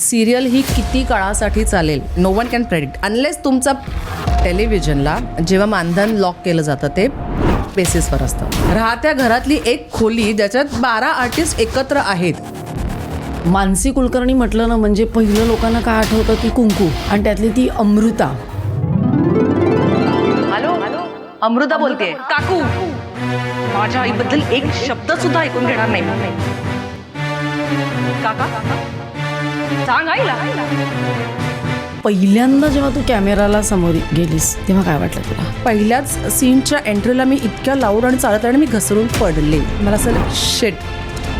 Serial ही किती काळासाठी चालेल no one can predict unless तुमचा टेलिव्हिजनला जेव्हा मानधन लॉक केलं जातं ते बेसिसवर असतं. राहत्या घरातली एक खोली ज्याच्यात 12 आर्टिस्ट एकत्र आहेत. मानसी कुलकर्णी म्हटलं ना म्हणजे पहिलं लोकांना काय आठवतं की कुंकू आणि त्यातली ती अमृता. हॅलो अमृता बोलते. काकू माझ्या आईबद्दल एक शब्द सुद्धा ऐकून घेणार नाही. काका सांग आईला. पहिल्यांदा जेव्हा तू कॅमेराला समोर गेलीस तेव्हा काय वाटलं तुला? पहिल्याच सीनच्या एंट्रीला मी इतक्या लाऊड आणि चालत आणि मी घसरून पडले. मला असं शिट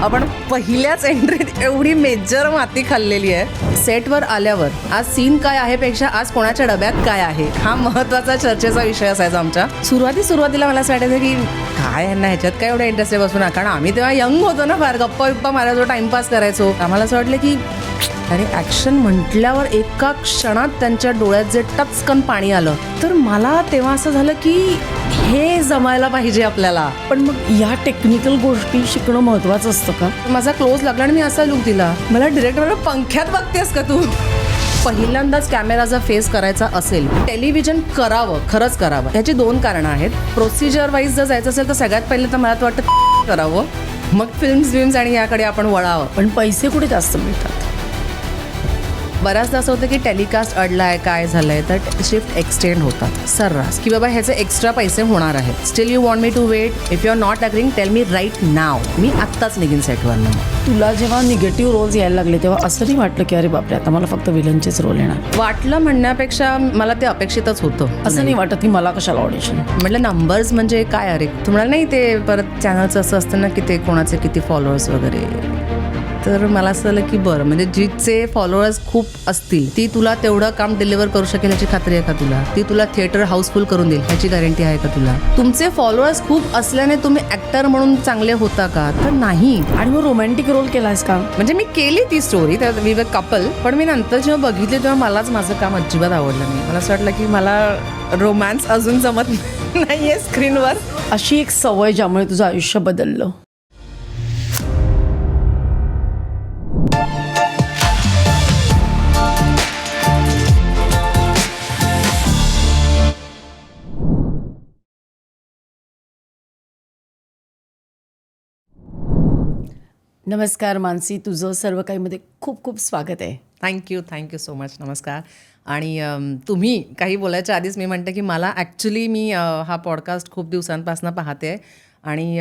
आपण पहिल्याच एंट्रीत एवढी मेजर माती खाल्लेली आहे. सेटवर आल्यावर आज सीन काय आहे पेक्षा आज कोणाच्या डब्यात काय आहे हा महत्त्वाचा चर्चेचा विषय असायचा आमच्या. सुरुवातीला मला असं वाटायचं की काय यांना ह्याच्यात काय एवढं इंटरेस्ट आहे बसून. कारण आम्ही तेव्हा यंग होतो ना फार गप्पा बिप्पा मारायचो टाइमपास करायचो. आम्हाला असं वाटलं की आणि ॲक्शन म्हटल्यावर एका क्षणात त्यांच्या डोळ्यात जे टचकन पाणी आलं तर मला तेव्हा असं झालं की हे जमायला पाहिजे आपल्याला. पण मग या टेक्निकल गोष्टी शिकणं महत्वाचं असतं का? माझा क्लोज लागला आणि मी असा लुक दिला. मला डिरेक्टर पंख्यात बघतेस का तू. पहिल्यांदाच कॅमेरा जर फेस करायचा असेल टेलिव्हिजन करावं खरंच करावं. याची 2 कारणं आहेत. प्रोसिजर वाईज जर जायचं असेल तर सगळ्यात पहिले तर मला वाटतं करावं मग फिल्म्स आणि याकडे आपण वळावं. पण पैसे कुठे जास्त मिळतात? बऱ्याचदा असं होतं की टेलिकास्ट अडलाय काय झालंय तर शिफ्ट एक्सटेंड होतात सर्रास की बाबा ह्याचे एक्स्ट्रा पैसे होणार आहेत. Still you want me to wait. If you are not agreeing tell me right now. मी आत्ताच निघीन सेटवरनं. तुला जेव्हा निगेटिव्ह रोल्स यायला लागले तेव्हा असं नाही वाटलं की अरे बापरे आता मला फक्त विलनचेच रोल येणार? वाटलं म्हणण्यापेक्षा मला ते अपेक्षितच होतं. असं नाही वाटत की मला कशाला ऑडिशन. म्हटलं नंबर्स म्हणजे काय अरे तुम्हाला नाही ते परत चॅनलचं असं असतं ना की ते कोणाचे किती फॉलोअर्स वगैरे. तर मला असं झालं की बरं म्हणजे जिचे फॉलोअर्स खूप असतील ती तुला तेवढं काम डिलिव्हर करू शकेल ह्याची खात्री आहे का तुला? ती तुला थिएटर हाऊसफुल करून देईल ह्याची गॅरंटी आहे का तुला? तुमचे फॉलोअर्स खूप असल्याने तुम्ही ॲक्टर म्हणून चांगले होता का? तर नाही. आणि मग रोमॅन्टिक रोल केलायस का? म्हणजे मी केली ती स्टोरी त्यात वी वर कपल. पण मी नंतर जेव्हा बघितले तेव्हा मलाच माझं काम अजिबात आवडलं नाही. मला असं वाटलं की मला रोमॅन्स अजून जमत नाहीये स्क्रीनवर. अशी एक सवय ज्यामुळे तुझं आयुष्य बदललं. नमस्कार मानसी, तुझं सर्व काहीमध्ये खूप खूप स्वागत आहे. Thank you so much. नमस्कार. आणि तुम्ही काही बोलायच्या आधीच मी म्हणते की मला ॲक्च्युली मी हा पॉडकास्ट खूप दिवसांपासून पाहते आणि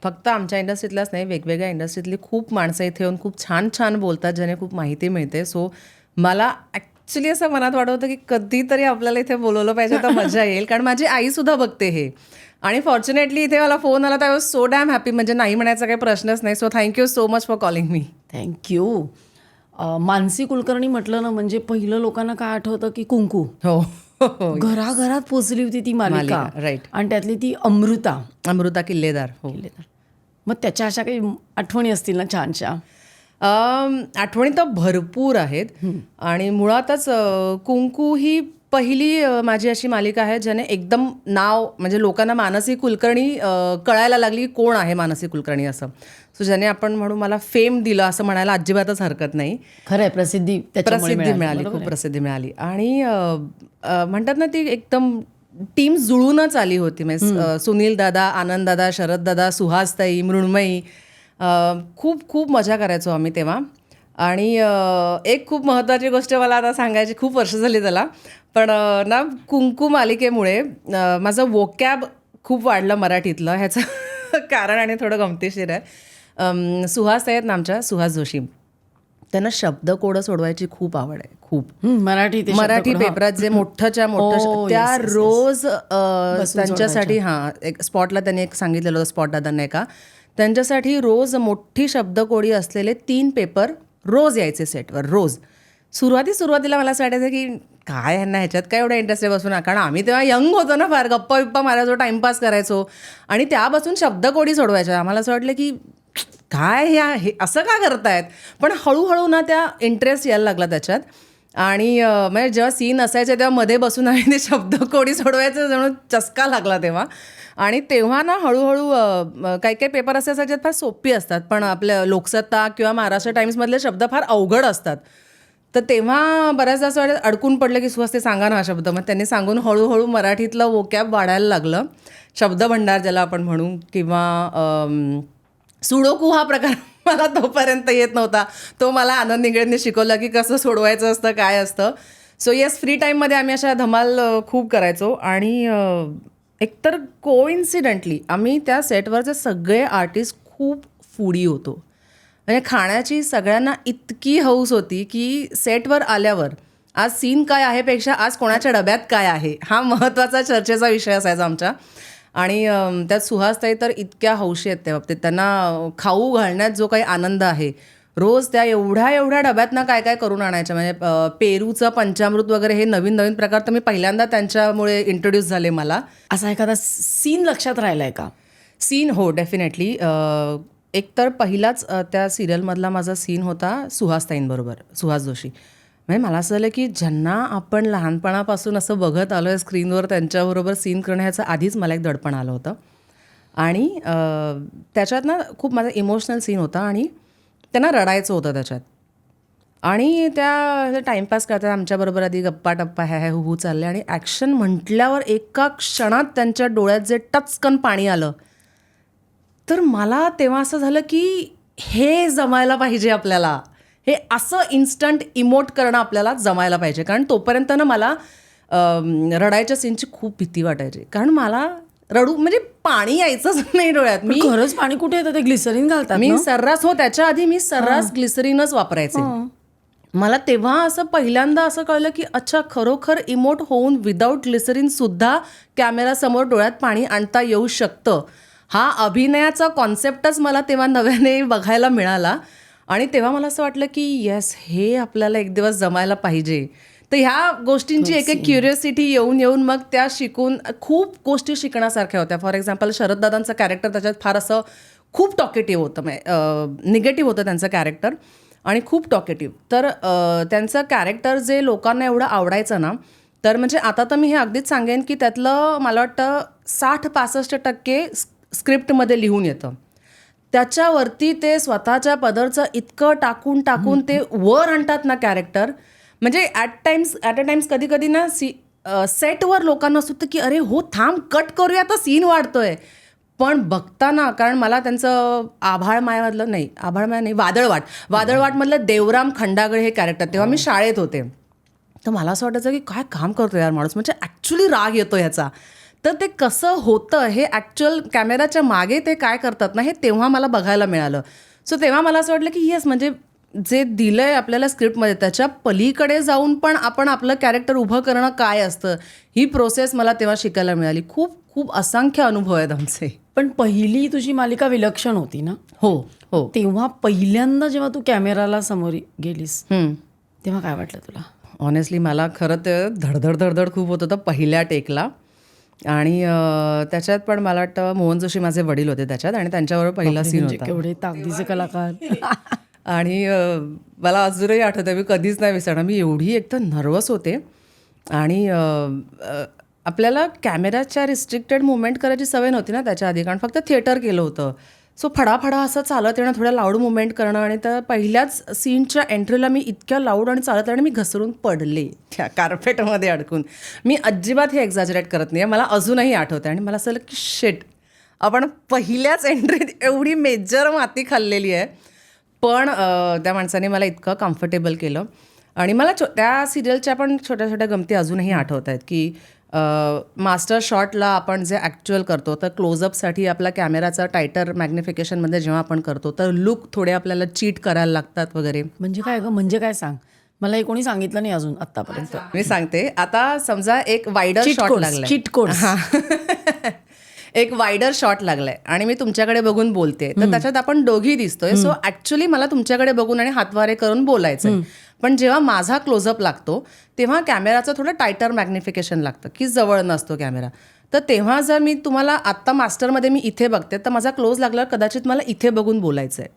फक्त आमच्या इंडस्ट्रीतल्याच नाही वेगवेगळ्या इंडस्ट्रीतली खूप माणसं इथे येऊन खूप छान छान बोलतात ज्याने खूप माहिती मिळते. सो मला ॲक्च्युली असं मनात वाटवतं की कधीतरी आपल्याला इथे बोलवलं पाहिजे तर मजा येईल. कारण माझी आईसुद्धा बघते हे आणि फॉर्च्युनेटली इथे मला फोन आला तर सो डॅम हॅपी. म्हणजे नाही म्हणायचा काही प्रश्नच नाही. So thank you so much for calling me. Thank you. Mansi Kulkarni म्हटलं ना म्हणजे पहिलं लोकांना काय आठवतं की कुंकू. हो घराघरात पोचली होती ती मालिका. राईट. आणि त्यातली ती अमृता किल्लेदार. हो. मग त्याच्या अशा काही आठवणी असतील ना छानशा? आठवणी तर भरपूर आहेत आणि मुळातच कुंकू ही पहिली माझी अशी मालिका आहे ज्याने एकदम नाव म्हणजे लोकांना मानसी कुलकर्णी कळायला लागली कोण आहे मानसी कुलकर्णी असं. सो ज्याने आपण म्हणू मला फेम दिलं असं म्हणायला अजिबातच हरकत नाही. खरं आहे. प्रसिद्धी मिळाली खूप प्रसिद्धी मिळाली. आणि म्हणतात ना ती एकदम टीम जुळूनच आली होती. म्हणजे सुनील दादा, आनंद दादा, शरद दादा, सुहासताई, मृण्मयी. खूप खूप मजा करायचो आम्ही तेव्हा. आणि एक खूप महत्त्वाची गोष्ट मला आता सांगायची, खूप वर्ष झाली त्याला, पण ना कुंकू मालिकेमुळे माझं वोकॅब खूप वाढलं मराठीतलं. ह्याचं कारण आणि थोडं गमतीशीर आहे. सुहास आहेत ना आमच्या, सुहास जोशी, त्यांना शब्दकोडं सोडवायची खूप आवड आहे. खूप मराठी पेपरात जे मोठंच्या मोठं त्या रोज त्यांच्यासाठी एक स्पॉटला त्यांनी एक सांगितलेलं होतं स्पॉट दादांना एका, त्यांच्यासाठी रोज मोठी शब्दकोडी असलेले 3 पेपर रोज यायचे सेटवर रोज. सुरुवातीला मला असं वाटायचं की काय यांना ह्याच्यात काय एवढं इंटरेस्ट आहे बसून. कारण आम्ही तेव्हा यंग होतो ना फार गप्पा बिप्पा मारायचो टाइमपास करायचो आणि त्यापासून शब्दकोडी सोडवायच्या. आम्हाला असं वाटलं की काय हे असं का करतायत. पण हळूहळू ना त्या इंटरेस्ट यायला लागला त्याच्यात. आणि म्हणजे जेव्हा सीन असायचे तेव्हा मध्ये बसून आम्ही ते शब्दकोडी सोडवायचं जणू चस्का लागला तेव्हा. आणि तेव्हा ना हळूहळू काही काही पेपर असे ज्याच्यात फार सोपी असतात पण आपल्या लोकसत्ता किंवा महाराष्ट्र टाइम्समधले शब्द फार अवघड असतात. तर तेव्हा बऱ्याचदा असं अडकून पडलं की सुहास ते सांगा ना हा शब्द. मग त्यांनी सांगून हळूहळू मराठीतलं वोकॅब वाढायला लागलं, शब्दभंडार ज्याला आपण म्हणू, किंवा सुडोकू हा प्रकार मला तोपर्यंत येत नव्हता. तो मला आनंद निगडेंनी शिकवला की कसं सोडवायचं असतं, काय असतं. सो येस, फ्री टाईममध्ये आम्ही अशा धमाल खूप करायचो. आणि एकतर कोइन्सिडेंटली आम्ही त्या सेटवरचे सगळे आर्टिस्ट खूप फूडी होतो. म्हणजे खाण्याची सगळ्यांना इतकी हौस होती की सेटवर आल्यावर आज सीन काय आहे पेक्षा आज कोणाच्या डब्यात काय आहे हा महत्त्वाचा चर्चेचा विषय असायचा आमच्या. आणि त्यात सुहासताई तर इतक्या हौशी आहेत त्या बाबतीत. त्यांना खाऊ घालण्यात जो काही आनंद आहे, रोज त्या एवढ्या डब्यातनं काय काय करून आणायच्या. म्हणजे पेरूचं पंचामृत वगैरे हे नवीन नवीन प्रकार तर मी पहिल्यांदा त्यांच्यामुळे इंट्रोड्यूस झाले मला. असा एखादा सीन लक्षात राहिलाय का? सीन हो, डेफिनेटली. एकतर पहिलाच त्या सिरियलमधला माझा सीन होता सुहासताईंबरोबर, सुहास जोशी. म्हणजे मला असं झालं की ज्यांना आपण लहानपणापासून असं बघत आलो आहे स्क्रीनवर, त्यांच्याबरोबर सीन करण्याचं आधीच मला एक दडपण आलं होतं. आणि त्याच्यात ना खूप माझा इमोशनल सीन होता आणि त्यांना रडायचं होतं त्याच्यात. आणि त्या टाईमपास करतात आमच्याबरोबर, आधी गप्पा टप्पा ह्या हू चालले, आणि ॲक्शन म्हटल्यावर एका क्षणात त्यांच्या डोळ्यात जे टचकन पाणी आलं. तर मला तेव्हा असं झालं की हे जमायला पाहिजे आपल्याला, हे असं इन्स्टंट इमोट करणं आपल्याला जमायला पाहिजे. कारण तोपर्यंत ना मला रडायच्या सीनची खूप भीती वाटायची. कारण मला रडू म्हणजे पाणी यायचंच नाही डोळ्यात. मी खरंच पाणी कुठे येतं? ते ग्लिसरीन घालतात मी सर्रास, हो, त्याच्या आधी मी सर्रास ग्लिसरीनच वापरायचे. मला तेव्हा असं पहिल्यांदा असं कळलं की अच्छा, खरोखर इमोट होऊन विदाऊट ग्लिसरीन सुद्धा कॅमेरासमोर डोळ्यात पाणी आणता येऊ शकतं. हा अभिनयाचा कॉन्सेप्टच मला तेव्हा नव्याने बघायला मिळाला. आणि तेव्हा मला असं वाटलं की येस, हे आपल्याला एक दिवस जमायला पाहिजे. तर ह्या गोष्टींची एक एक क्युरिओसिटी येऊन मग त्या शिकून खूप गोष्टी शिकण्यासारख्या होत्या. फॉर एक्झाम्पल शरददादांचं कॅरेक्टर त्याच्यात फार असं खूप टॉकेटिव्ह होतं, निगेटिव्ह होतं त्यांचं कॅरेक्टर आणि खूप टॉकेटिव्ह. तर त्यांचं कॅरेक्टर जे लोकांना एवढं आवडायचं ना, तर म्हणजे आता तर मी हे अगदीच सांगेन की त्यातलं मला वाटतं 60-65% स्क्रिप्टमध्ये लिहून येतं. त्याच्यावरती ते स्वतःच्या पदरचं इतकं टाकून ते वर आणतात ना कॅरेक्टर. म्हणजे ॲट अ टाइम्स कधी कधी ना सेटवर लोकांना असं होतं की अरे हो, थांब, कट करूया, आता सीन वाढतोय. पण बघताना, कारण मला त्यांचं वादळवाटमधलं देवराम खंडागळे हे कॅरेक्टर, तेव्हा मी शाळेत होते, तर मला असं वाटायचं की काय काम करतो यार माणूस, म्हणजे ॲक्च्युली राग येतो ह्याचा. तर ते कसं होतं हे ॲक्च्युअल कॅमेराच्या मागे ते काय करतात ना, हे तेव्हा मला बघायला मिळालं. सो तेव्हा मला असं वाटलं की येस, म्हणजे जे दिलं आहे आपल्याला स्क्रिप्टमध्ये त्याच्या पलीकडे जाऊन पण आपण आपलं कॅरेक्टर उभं करणं काय असतं, ही प्रोसेस मला तेव्हा शिकायला मिळाली. खूप खूप असंख्य अनुभव आहेत आमचे. पण पहिली तुझी मालिका विलक्षण होती ना? हो हो. तेव्हा पहिल्यांदा जेव्हा तू कॅमेराला समोर गेलीस तेव्हा काय वाटलं तुला? ऑनेस्टली मला खरं तर धडधड खूप होत होतं पहिल्या टेकला. आणि त्याच्यात पण मला वाटतं मोहन जोशी माझे वडील होते त्याच्यात, आणि त्यांच्याबरोबर पहिला सीन होता. केवढे ताकदीचे कलाकार. आणि मला अजूनही आठवतं, मी कधीच नाही विसरणार, मी एवढी एकतर नर्वस होते. आणि आपल्याला कॅमेराच्या रिस्ट्रिक्टेड मुवमेंट करायची सवय नव्हती ना त्याच्या आधी, कारण फक्त थिएटर केलं होतं. सो फडाफडा असं चालत येणं, थोड्या लाऊड मुवमेंट करणं. आणि तर पहिल्याच सीनच्या एंट्रीला मी इतक्या लाऊड आणि चालत आणि मी घसरून पडले त्या कार्पेटमध्ये अडकून. मी अजिबात हे एक्झॅजरेट करत नाही, मला अजूनही आठवतं. आणि मला असं झालं की शिट, आपण पहिल्याच एंट्रीत एवढी मेजर माती खाल्लेली आहे. पण त्या माणसाने मला इतकं कम्फर्टेबल केलं. आणि मला त्या सिरियलच्या पण छोट्या छोट्या गमती अजूनही आठवत आहेत की मास्टर शॉटला आपण जे ॲक्च्युअल करतो, तर क्लोजअपसाठी आपला कॅमेराचा टायटर मॅग्निफिकेशनमध्ये जेव्हा आपण करतो तर लुक थोडे आपल्याला चीट करायला लागतात वगैरे. म्हणजे काय गं, म्हणजे काय सांग, मला हे कोणी सांगितलं नाही अजून आत्तापर्यंत. मी सांगते. आता समजा एक वायडर शॉट लागलाय, चीट कोड्स. एक वायडर शॉट लागलाय आणि मी तुमच्याकडे बघून बोलते, तर त्याच्यात आपण दोघी दिसतोय. सो ॲक्च्युली मला तुमच्याकडे बघून आणि हातवारे करून बोलायचं. पण जेव्हा माझा क्लोजअप लागतो तेव्हा कॅमेराचं थोडं टायटर मॅग्निफिकेशन लागतं की जवळ नसतो कॅमेरा. तर तेव्हा जर मी तुम्हाला आत्ता मास्टरमध्ये मी इथे बघते, तर माझा क्लोज लागल्यावर कदाचित मला इथे बघून बोलायचं आहे,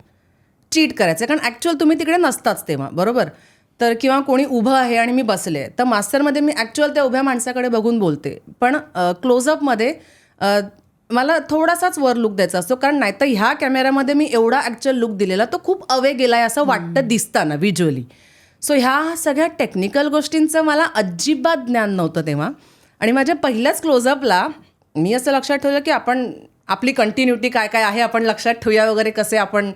चीट करायचं आहे, कारण ॲक्च्युअल तुम्ही तिकडे नसताच तेव्हा, बरोबर. तर किंवा कोणी उभं आहे आणि मी बसले, तर मास्टरमध्ये मी ॲक्च्युअल त्या उभ्या माणसाकडे बघून बोलते. पण क्लोजअपमध्ये मला थोडासाच वर लुक द्यायचा असतो, कारण नाहीतर ह्या कॅमेऱ्यामध्ये मी एवढा ॲक्च्युअल लुक दिलेला तो खूप अवे गेलाय असं वाटतं दिसताना व्हिज्युअली. सो ह्या सगळ्या टेक्निकल गोष्टींचं मला अजिबात ज्ञान नव्हतं तेव्हा. आणि माझ्या पहिल्याच क्लोजअपला मी असं लक्षात ठेवलं की आपण आपली कंटिन्युटी काय काय आहे आपण लक्षात ठेवूया वगैरे, कसे आपण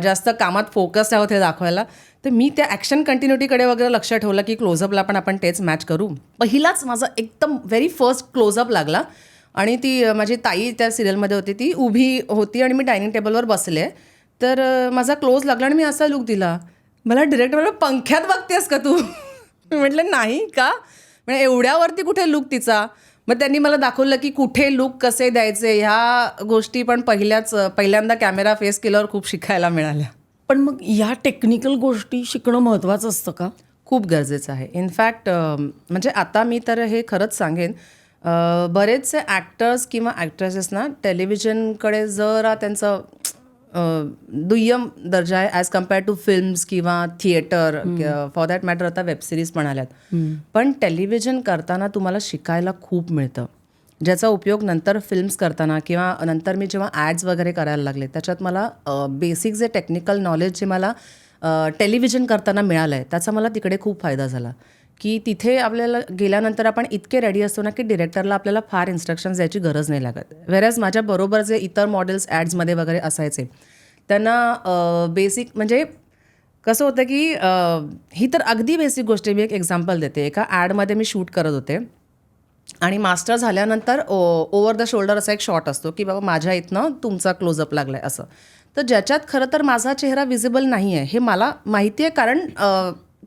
जास्त कामात फोकस आहोत हे दाखवायला. तर मी त्या ॲक्शन कंटिन्युटीकडे वगैरे लक्ष ठेवलं की क्लोजअपला पण आपण तेच मॅच करू. पहिलाच माझा एकदम व्हेरी फर्स्ट क्लोजअप लागला आणि ती माझी ताई त्या सिरियलमध्ये होती, ती उभी होती आणि मी डायनिंग टेबलवर बसले. तर माझा क्लोज लागला आणि मी असा लुक दिला. मला डिरेक्टर मला पंख्यात बघतेस का तू? मी म्हटलं नाही का, म्हणजे एवढ्यावरती कुठे लुक तिचा. मग त्यांनी मला दाखवलं की कुठे लुक कसे द्यायचे, ह्या गोष्टी पण पहिल्यांदा कॅमेरा फेस केल्यावर खूप शिकायला मिळाल्या. पण मग ह्या टेक्निकल गोष्टी शिकणं महत्त्वाचं असतं का? खूप गरजेचं आहे. इनफॅक्ट म्हणजे आता मी तर हे खरंच सांगेन, बरेचसे ॲक्टर्स किंवा ॲक्ट्रेसेस टेलिव्हिजनकडे जरा त्यांचं दुय्यम दर्जा आहे ॲज कम्पेअर टू फिल्म्स किंवा थिएटर, फॉर दॅट मॅटर आता वेबसिरीज पण आल्यात. पण टेलिव्हिजन करताना तुम्हाला शिकायला खूप मिळतं, ज्याचा उपयोग नंतर फिल्म्स करताना किंवा नंतर मी जेव्हा ॲड्स वगैरे करायला लागले त्याच्यात मला बेसिक जे टेक्निकल नॉलेज जे मला टेलिव्हिजन करताना मिळालं आहे त्याचा मला तिकडे खूप फायदा झाला. की तिथे आपल्याला गेल्यानंतर आपण इतके रेडी असतो ना की डिरेक्टरला आपल्याला फार इन्स्ट्रक्शन्स द्यायची गरज नाही लागत. व्हेरॅज माझ्याबरोबर जे इतर मॉडेल्स ॲड्समध्ये वगैरे असायचे त्यांना बेसिक म्हणजे कसं होतं की ही तर अगदी बेसिक गोष्ट आहे. मी एक एक्झाम्पल देते. एका ॲडमध्ये मी शूट करत होते आणि मास्टर झाल्यानंतर ओव्हर द शोल्डर असा एक शॉट असतो की बाबा माझ्या इथनं तुमचा क्लोजअप लागला आहे असं. तर ज्याच्यात खरं तर माझा चेहरा विजिबल नाही आहे हे मला माहिती आहे, कारण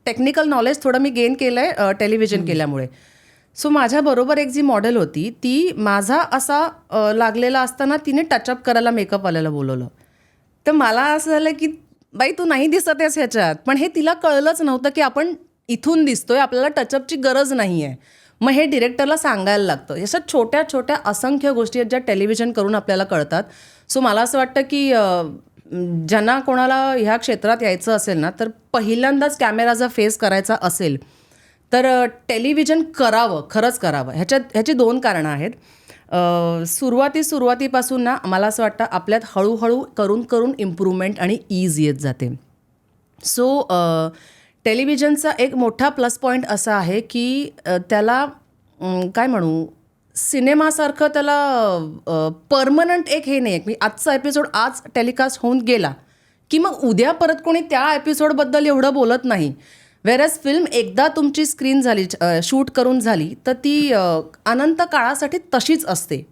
टेक्निकल नॉलेज थोडं मी गेन केलं आहे टेलिव्हिजन केल्यामुळे. सो माझ्याबरोबर एक जी मॉडेल होती ती माझा असा लागलेला असताना तिने टचअप करायला मेकअपवाल्याला बोलवलं. तर मला असं झालं की बाई तू नाही दिसत आहेस ह्याच्यात, पण हे तिला कळलंच नव्हतं की आपण इथून दिसतोय, आपल्याला टचअपची गरज नाही आहे. मग हे डिरेक्टरला सांगायला लागतं. अशा छोट्या छोट्या असंख्य गोष्टी आहेत ज्या टेलिव्हिजन करून आपल्याला कळतात. सो मला असं वाटतं की ज्यांना कोणाला ह्या क्षेत्रात यायचं असेल ना, तर पहिल्यांदाच कॅमेरा जर फेस करायचा असेल तर टेलिव्हिजन करावं, खरंच करावं. ह्याची 2 कारणं आहेत. सुरुवातीपासून ना मला असं वाटतं आपल्यात हळूहळू करून करून इम्प्रूव्हमेंट आणि ईज येत जाते. सो टेलिव्हिजनचा एक मोठा प्लस पॉईंट असा आहे की त्याला काय म्हणू, सिनेमासारखं त्याला परमनंट एक हे नाही आहे की आजचा एपिसोड आज टेलिकास्ट होऊन गेला की मग उद्या परत कोणी त्या एपिसोडबद्दल एवढं बोलत नाही. व्हेरॅज फिल्म एकदा तुमची स्क्रीन झाली, शूट करून झाली, तर ती अनंत काळासाठी तशीच असते.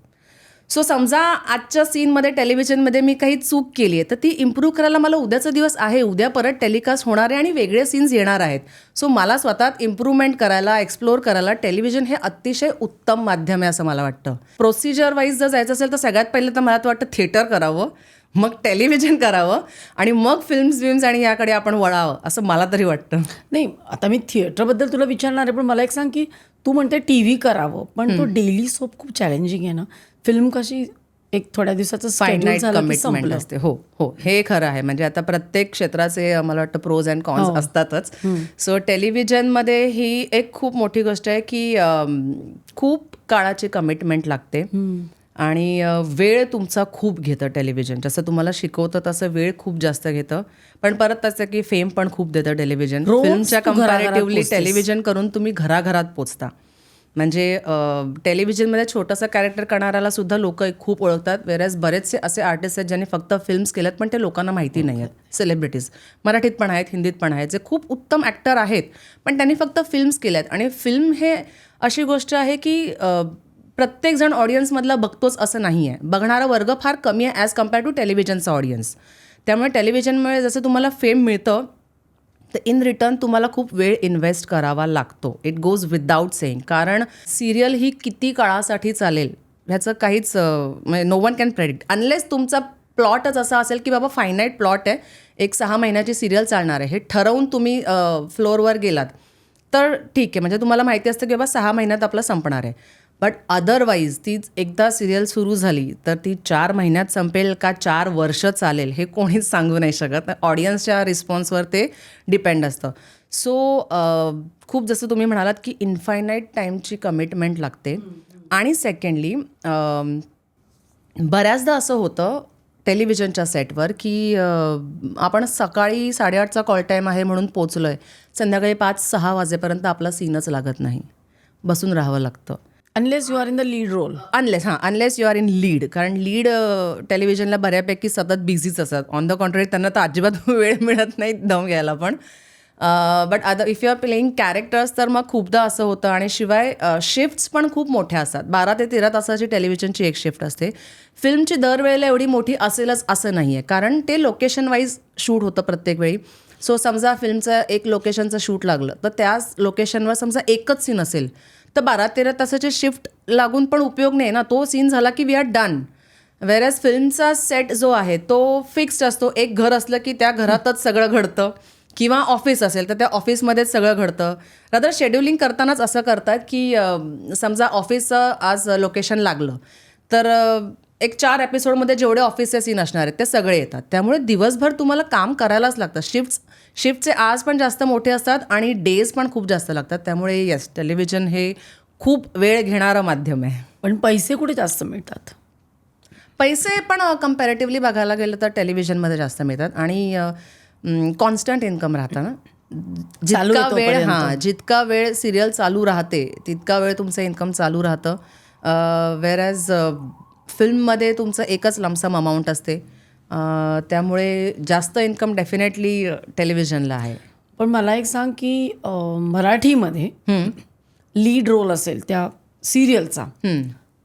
सो समजा आजच्या सीनमध्ये टेलिव्हिजनमध्ये मी काही चूक केली आहे तर ती इम्प्रूव्ह करायला मला उद्याचा दिवस आहे, उद्या परत टेलिकास्ट होणार आहे आणि वेगळे सीन्स येणार आहेत. सो मला स्वतःत इम्प्रूव्हमेंट करायला, एक्सप्लोअर करायला टेलिव्हिजन हे अतिशय उत्तम माध्यम आहे असं मला वाटतं. प्रोसिजर वाईज जर जायचं असेल तर सगळ्यात पहिलं तर मला तर वाटतं थिएटर करावं, मग टेलिव्हिजन करावं आणि मग फिल्म्स आणि याकडे आपण वळावं असं मला तरी वाटतं. नाही, आता मी थिएटरबद्दल तुला विचारणार आहे, पण मला एक सांग की तू म्हणते टी व्ही करावं, पण तो डेली सोप खूप चॅलेंजिंग आहे ना. फिल्म कशी एक थोड्या दिवसाचं फायनाईट कमिटमेंट असते. हो हो, हे खरं आहे. म्हणजे आता प्रत्येक क्षेत्राचे मला वाटतं प्रोज अँड कॉन्स असतातच. सो टेलिव्हिजनमध्ये ही एक खूप मोठी गोष्ट आहे की खूप काळाची कमिटमेंट लागते आणि वेळ तुमचा खूप घेतं टेलिव्हिजन. जसं तुम्हाला शिकवतं तसं वेळ खूप जास्त घेतं. पण परत तसं की फेम पण खूप देतं टेलिव्हिजन. फिल्मच्या कम्पॅरेटिव्हली टेलिव्हिजन करून तुम्ही घराघरात पोचता. म्हणजे टेलिव्हिजनमध्ये छोटंसं कॅरेक्टर करणाऱ्याला सुद्धा लोक खूप ओळखतात. वेरॅज बरेचसे असे आर्टिस्ट आहेत ज्यांनी फक्त फिल्म्स केल्यात पण ते लोकांना माहिती नाही आहेत. सेलिब्रिटीज मराठीत पण आहेत, हिंदीत पण आहेत, जे खूप उत्तम ॲक्टर आहेत पण त्यांनी फक्त फिल्म्स केल्यात. आणि फिल्म हे अशी गोष्ट आहे की प्रत्येकजण ऑडियन्समधला बघतोच असं नाही आहे. बघणारा वर्ग फार कमी आहे ॲज कम्पेअर टू टेलिव्हिजनचा ऑडियन्स. त्यामुळे टेलिव्हिजनमुळे जसं तुम्हाला फेम मिळतं तर इन रिटर्न तुम्हाला खूप वेळ इन्व्हेस्ट करावा लागतो. It goes without saying. कारण सिरियल ही किती काळासाठी चालेल ह्याचं काहीच म्हणजे no one can predict unless तुमचा प्लॉटच असा असेल की बाबा फायनाईट प्लॉट आहे, एक 6 महिन्याची सिरियल चालणार आहे, हे ठरवून तुम्ही फ्लोअरवर गेलात तर ठीक आहे. म्हणजे तुम्हाला माहिती असतं की बाबा 6 महिन्यात आपलं संपणार आहे. बट अदरवाईज ती एकदा सिरियल सुरू झाली तर ती 4 महिन्यात संपेल का 4 वर्ष चालेल हे कोणीच सांगू नाही शकत. ऑडियन्सच्या रिस्पॉन्सवर ते डिपेंड असतं. सो खूप जसं तुम्ही म्हणालात की इन्फायनाईट टाईमची कमिटमेंट लागते. आणि सेकंडली बऱ्याचदा असं होतं टेलिव्हिजनच्या सेटवर की आपण सकाळी 8:30चा कॉल टाईम आहे म्हणून पोचलो आहे, संध्याकाळी 5-6 वाजेपर्यंत आपला सीनच लागत नाही, बसून राहावं लागतं. Unless you are in the lead role. Unless you are in lead, कारण लीड टेलिव्हिजनला बऱ्यापैकी सतत बिझीच असतात. ऑन द कॉन्ट्ररी त्यांना तर अजिबात वेळ मिळत नाही दम घ्यायला. पण बट आता if you are playing characters तर मग खूपदा असं होतं. आणि शिवाय शिफ्ट्स पण खूप मोठ्या असतात. 12 ते 13 तासाची टेलिव्हिजनची एक शिफ्ट असते. फिल्मची दरवेळेला एवढी मोठी असेलच असं नाही आहे, कारण ते लोकेशन वाईज शूट होतं प्रत्येक वेळी. सो समजा फिल्मचं एक लोकेशनचं शूट लागलं तर त्याच लोकेशनवर समजा एकच सीन असेल तर 12-13 तासाची शिफ्ट लागून पण उपयोग नाही ना. तो सीन झाला की वी आर डन. वेरॅज फिल्मचा सेट जो आहे तो फिक्स्ड असतो. एक घर असलं की त्या घरातच सगळं घडतं, किंवा ऑफिस असेल तर त्या ऑफिसमध्येच सगळं घडतं. रादर शेड्युलिंग करतानाच असं करतात की समजा ऑफिसचं आज लोकेशन लागलं तर एक 4 एपिसोडमध्ये जेवढे ऑफिसचे सीन असणार आहेत ते सगळे येतात. त्यामुळे दिवसभर तुम्हाला काम करायलाच लागतं. शिफ्टचे आज पण जास्त मोठे असतात आणि डेज पण खूप जास्त लागतात. त्यामुळे येस, टेलिव्हिजन हे खूप वेळ घेणारं माध्यम आहे. पण पैसे कुठे जास्त मिळतात? पैसे पण कम्पॅरेटिव्हली बघायला गेलं तर टेलिव्हिजनमध्ये जास्त मिळतात. आणि कॉन्स्टंट इन्कम राहतं ना. जितका वेळ सिरियल चालू राहते तितका वेळ तुमचं इन्कम चालू राहतं. वेरॅज फिल्ममध्ये तुमचं एकच लमसम अमाऊंट असते. त्यामुळे जास्त इन्कम डेफिनेटली टेलिव्हिजनला आहे. पण मला एक सांग की मराठीमध्ये लीड रोल असेल त्या सिरियलचा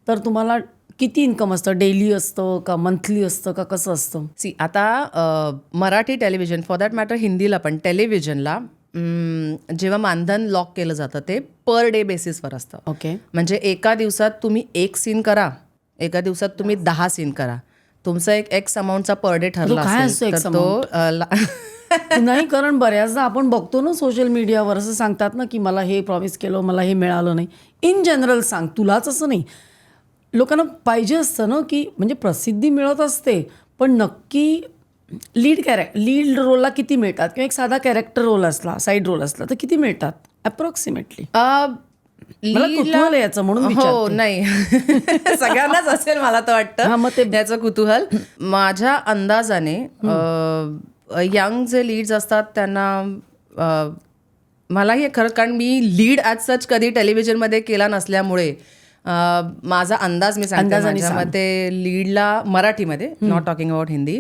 तर तुम्हाला किती इन्कम असतं? डेली असतं का मंथली असतं का कसं असतं? आता Marathi television, for that matter हिंदीला पण टेलिव्हिजनला जेव्हा मानधन लॉक केलं जातं ते पर डे बेसिसवर असतं. ओके. म्हणजे एका दिवसात तुम्ही 1 सीन करा, एका दिवसात तुम्ही 10 सीन करा, तुमचा एक एक्स अमाऊंटचा पर डे ठरला असेल तर तो नाही, कारण बऱ्याचदा आपण बघतो ना सोशल मीडियावर असं सांगतात ना की मला हे प्रॉमिस केलं, मला हे मिळालं नाही. इन जनरल सांग, तुलाच असं नाही, लोकांना पाहिजे असतं ना की म्हणजे प्रसिद्धी मिळत असते पण नक्की लीड रोलला किती मिळतात, किंवा एक साधा कॅरेक्टर रोल असला, साईड रोल असला तर किती मिळतात अप्रॉक्सिमेटली? कुतूहल याचं म्हणून हो, नाही सगळ्यांनाच असेल मला तर वाटतं. मग ते त्याचं कुतूहल. माझ्या अंदाजाने यंग जे लीड्स असतात त्यांना, मलाही खरं, कारण मी लीड ॲज सच कधी टेलिव्हिजनमध्ये केला नसल्यामुळे माझा अंदाज मी सांगते. माझ्या मते लीडला मराठीमध्ये, नॉट टॉकिंग अबाउट हिंदी,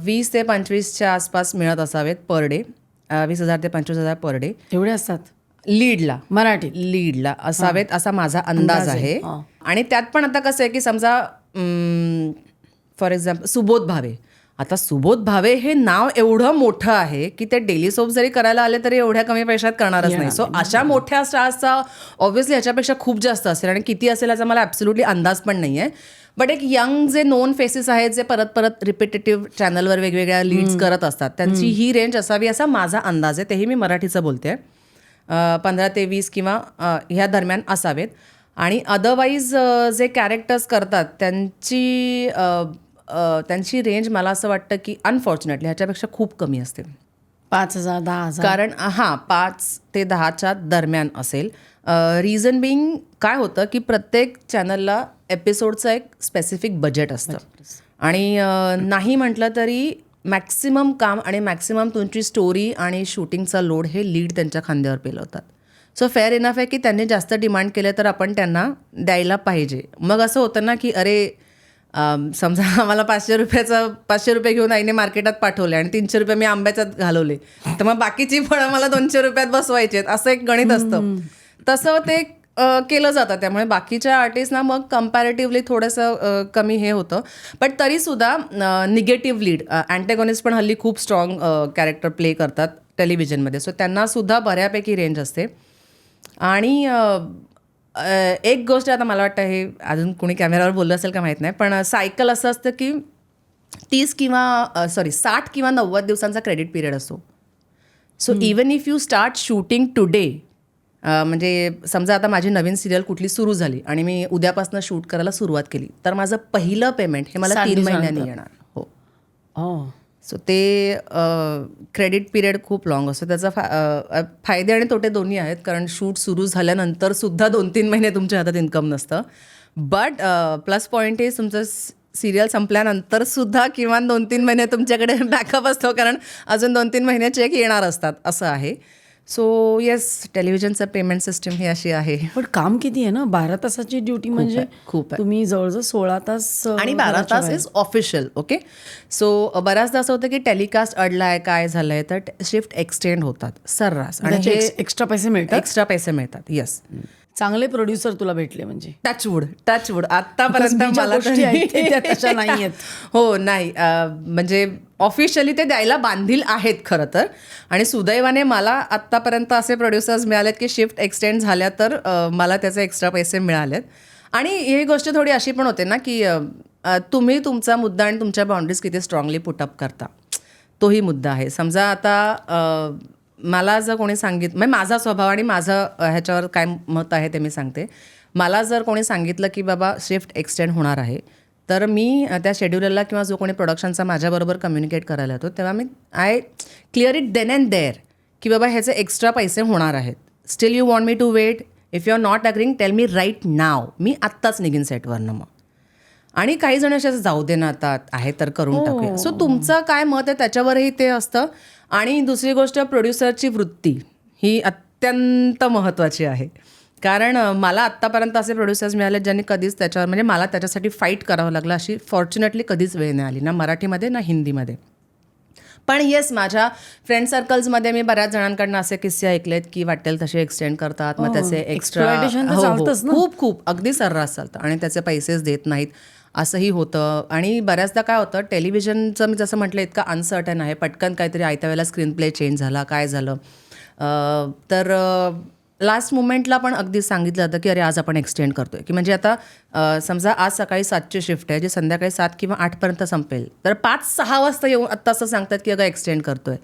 20 ते 25च्या आसपास मिळत असावेत पर डे. 20,000 ते 25,000 पर डे एवढे असतात लीडला, मराठी लीडला असावेत असा माझा अंदाज आहे. आणि त्यात पण आता कसं आहे की समजा फॉर एक्झाम्पल सुबोध भावे. आता सुबोध भावे हे नाव एवढं मोठं आहे की ते डेली सोप जरी करायला आले तरी एवढ्या कमी पैशात करणारच नाही. सो अशा मोठ्या स्टार्सचा ऑब्व्हियसली ह्याच्यापेक्षा खूप जास्त असेल, आणि किती असेल याचा मला ॲब्सोल्युटली अंदाज पण नाही आहे. बट एक यंग जे नोन फेसेस आहेत जे परत परत रिपिटेटिव्ह चॅनलवर वेगवेगळ्या लीड्स करत असतात त्यांची ही रेंज असावी असा माझा अंदाज आहे. तेही मी मराठीचं बोलते. 15 ते 20 किंवा ह्या दरम्यान असावेत. आणि अदरवाईज जे कॅरेक्टर्स करतात त्यांची रेंज मला असं वाटतं की अनफॉर्च्युनेटली ह्याच्यापेक्षा खूप कमी असते. 5,000, 10,000. कारण 5 ते 10च्या दरम्यान असेल. रिझन बिंग काय होतं की प्रत्येक चॅनलला एपिसोडचं एक स्पेसिफिक बजेट असतं, आणि नाही म्हटलं तरी मॅक्सिमम काम आणि मॅक्सिमम तुमची स्टोरी आणि शूटिंगचा लोड हे लीड त्यांच्या खांद्यावर पेलवतात. सो फेअर इनफ आहे की त्यांनी जास्त डिमांड केले तर आपण त्यांना द्यायला पाहिजे. मग असं होतं ना की अरे समजा आम्हाला 500 रुपये घेऊन आईने मार्केटात पाठवले आणि 300 रुपये मी आंब्याच्यात घालवले, तर मग बाकीची फळं मला 200 रुपयात बसवायची आहेत, असं एक गणित असतं. तसं ते केलं जातं. त्यामुळे बाकीच्या आर्टिस्टना मग कम्पॅरेटिव्हली थोडंसं कमी हे होतं. बट तरीसुद्धा निगेटिव्ह लीड, अँटेगॉनिस्ट पण हल्ली खूप स्ट्रॉंग कॅरेक्टर प्ले करतात टेलिव्हिजनमध्ये. सो त्यांनासुद्धा बऱ्यापैकी रेंज असते. आणि एक गोष्ट आता मला वाटतं हे अजून कोणी कॅमेऱ्यावर बोललं असेल का माहीत नाही, पण सायकल असं असतं की 60 किंवा 90 दिवसांचा क्रेडिट पिरियड असतो. So even if you start shooting today, म्हणजे समजा आता माझी नवीन सिरियल कुठली सुरू झाली आणि मी उद्यापासून शूट करायला सुरुवात केली तर माझं पहिलं पेमेंट हे मला 3 महिन्यांनी येणार. हो. सो ते क्रेडिट पिरियड खूप लाँग असतो. त्याचा फायदे आणि तोटे दोन्ही आहेत, कारण शूट सुरू झाल्यानंतर सुद्धा 2-3 महिने तुमच्या हातात इन्कम नसतं. बट प्लस पॉईंट हे तुमचं सिरियल संपल्यानंतर सुद्धा किमान 2-3 महिने तुमच्याकडे बॅकअप असतो, कारण अजून 2-3 महिने चेक येणार असतात, असं आहे. सो येस, टेलिव्हिजनचं पेमेंट सिस्टम ही अशी आहे. पण काम किती आहे ना, 12 तासाची ड्युटी म्हणजे खूप आहे. तुम्ही जवळजवळ 16 तास आणि 12 तास इज ऑफिशियल. ओके, सो बऱ्याचदा असं होतं की टेलिकास्ट अडलाय, काय झालंय, तर शिफ्ट एक्सटेंड होतात सर्रास आणि त्याचे एक्स्ट्रा पैसे मिळतात. एक्स्ट्रा पैसे मिळतात. येस, चांगले प्रोड्युसर तुला भेटले म्हणजे. टचवूड आतापर्यंत मला गोष्टी आहेत त्या तशा नाही आहेत. हो, नाही, म्हणजे ऑफिशियली ते द्यायला बांधील आहेत खरं तर. आणि सुदैवाने मला आत्तापर्यंत असे प्रोड्युसर्स मिळालेत की शिफ्ट एक्सटेंड झाल्या तर मला त्याचे एक्स्ट्रा पैसे मिळालेत. आणि ही गोष्ट थोडी अशी पण होते ना की तुम्ही तुमचा मुद्दा आणि तुमच्या बाउंड्रीज किती स्ट्रॉंगली पुटअप करता, तोही मुद्दा आहे. समजा आता मला जर कोणी म्हणजे माझा स्वभाव आणि माझं ह्याच्यावर काय मत आहे ते मी सांगते. मला जर कोणी सांगितलं की बाबा शिफ्ट एक्सटेंड होणार आहे, तर मी त्या शेड्युलरला किंवा जो कोणी प्रोडक्शनचा माझ्याबरोबर कम्युनिकेट करायला येतो तेव्हा मी I clear it then and there की बाबा ह्याचे एक्स्ट्रा पैसे होणार आहेत. Still you want me to wait? If you are not agreeing tell me right now. मी आत्ताच निघीन सेटवरनं मग. आणि काही जण असे जाऊ दे ना, आता आहे तर करून टाकूया. सो तुमचं काय मत आहे त्याच्यावरही ते असतं. आणि दुसरी गोष्ट, प्रोड्युसरची वृत्ती ही अत्यंत महत्त्वाची आहे. कारण मला आत्तापर्यंत असे प्रोड्युसर्स मिळाले ज्यांनी कधीच त्याच्यावर, म्हणजे मला त्याच्यासाठी फाईट करावं लागलं अशी फॉर्च्युनेटली कधीच वेळ नाही आली, ना मराठीमध्ये ना हिंदीमध्ये. पण येस, माझ्या फ्रेंड सर्कल्समध्ये मी बऱ्याच जणांकडनं असे किस्से ऐकलेत की वाटेल तसे एक्सटेंड करतात, मग त्याचे एक्स्ट्रा खूप अगदी सर्रास चालतं आणि त्याचे पैसेच देत नाहीत, असंही होतं. आणि बऱ्याचदा काय होतं, टेलिव्हिजनचं मी जसं म्हटलं इतकं अनसर्टन आहे, पटकन काहीतरी आयत्या वेळेला स्क्रीन प्ले चेंज झाला, काय झालं, तर लास्ट मुमेंटला पण अगदी सांगितलं जातं की अरे आज आपण एक्सटेंड करतोय. की म्हणजे आता समजा आज सकाळी 7ची शिफ्ट आहे, जी संध्याकाळी 7 किंवा 8पर्यंत संपेल, तर 5-6 वाजता येऊन आत्ता असं सांगतात की अगं एक्सटेंड करतोय.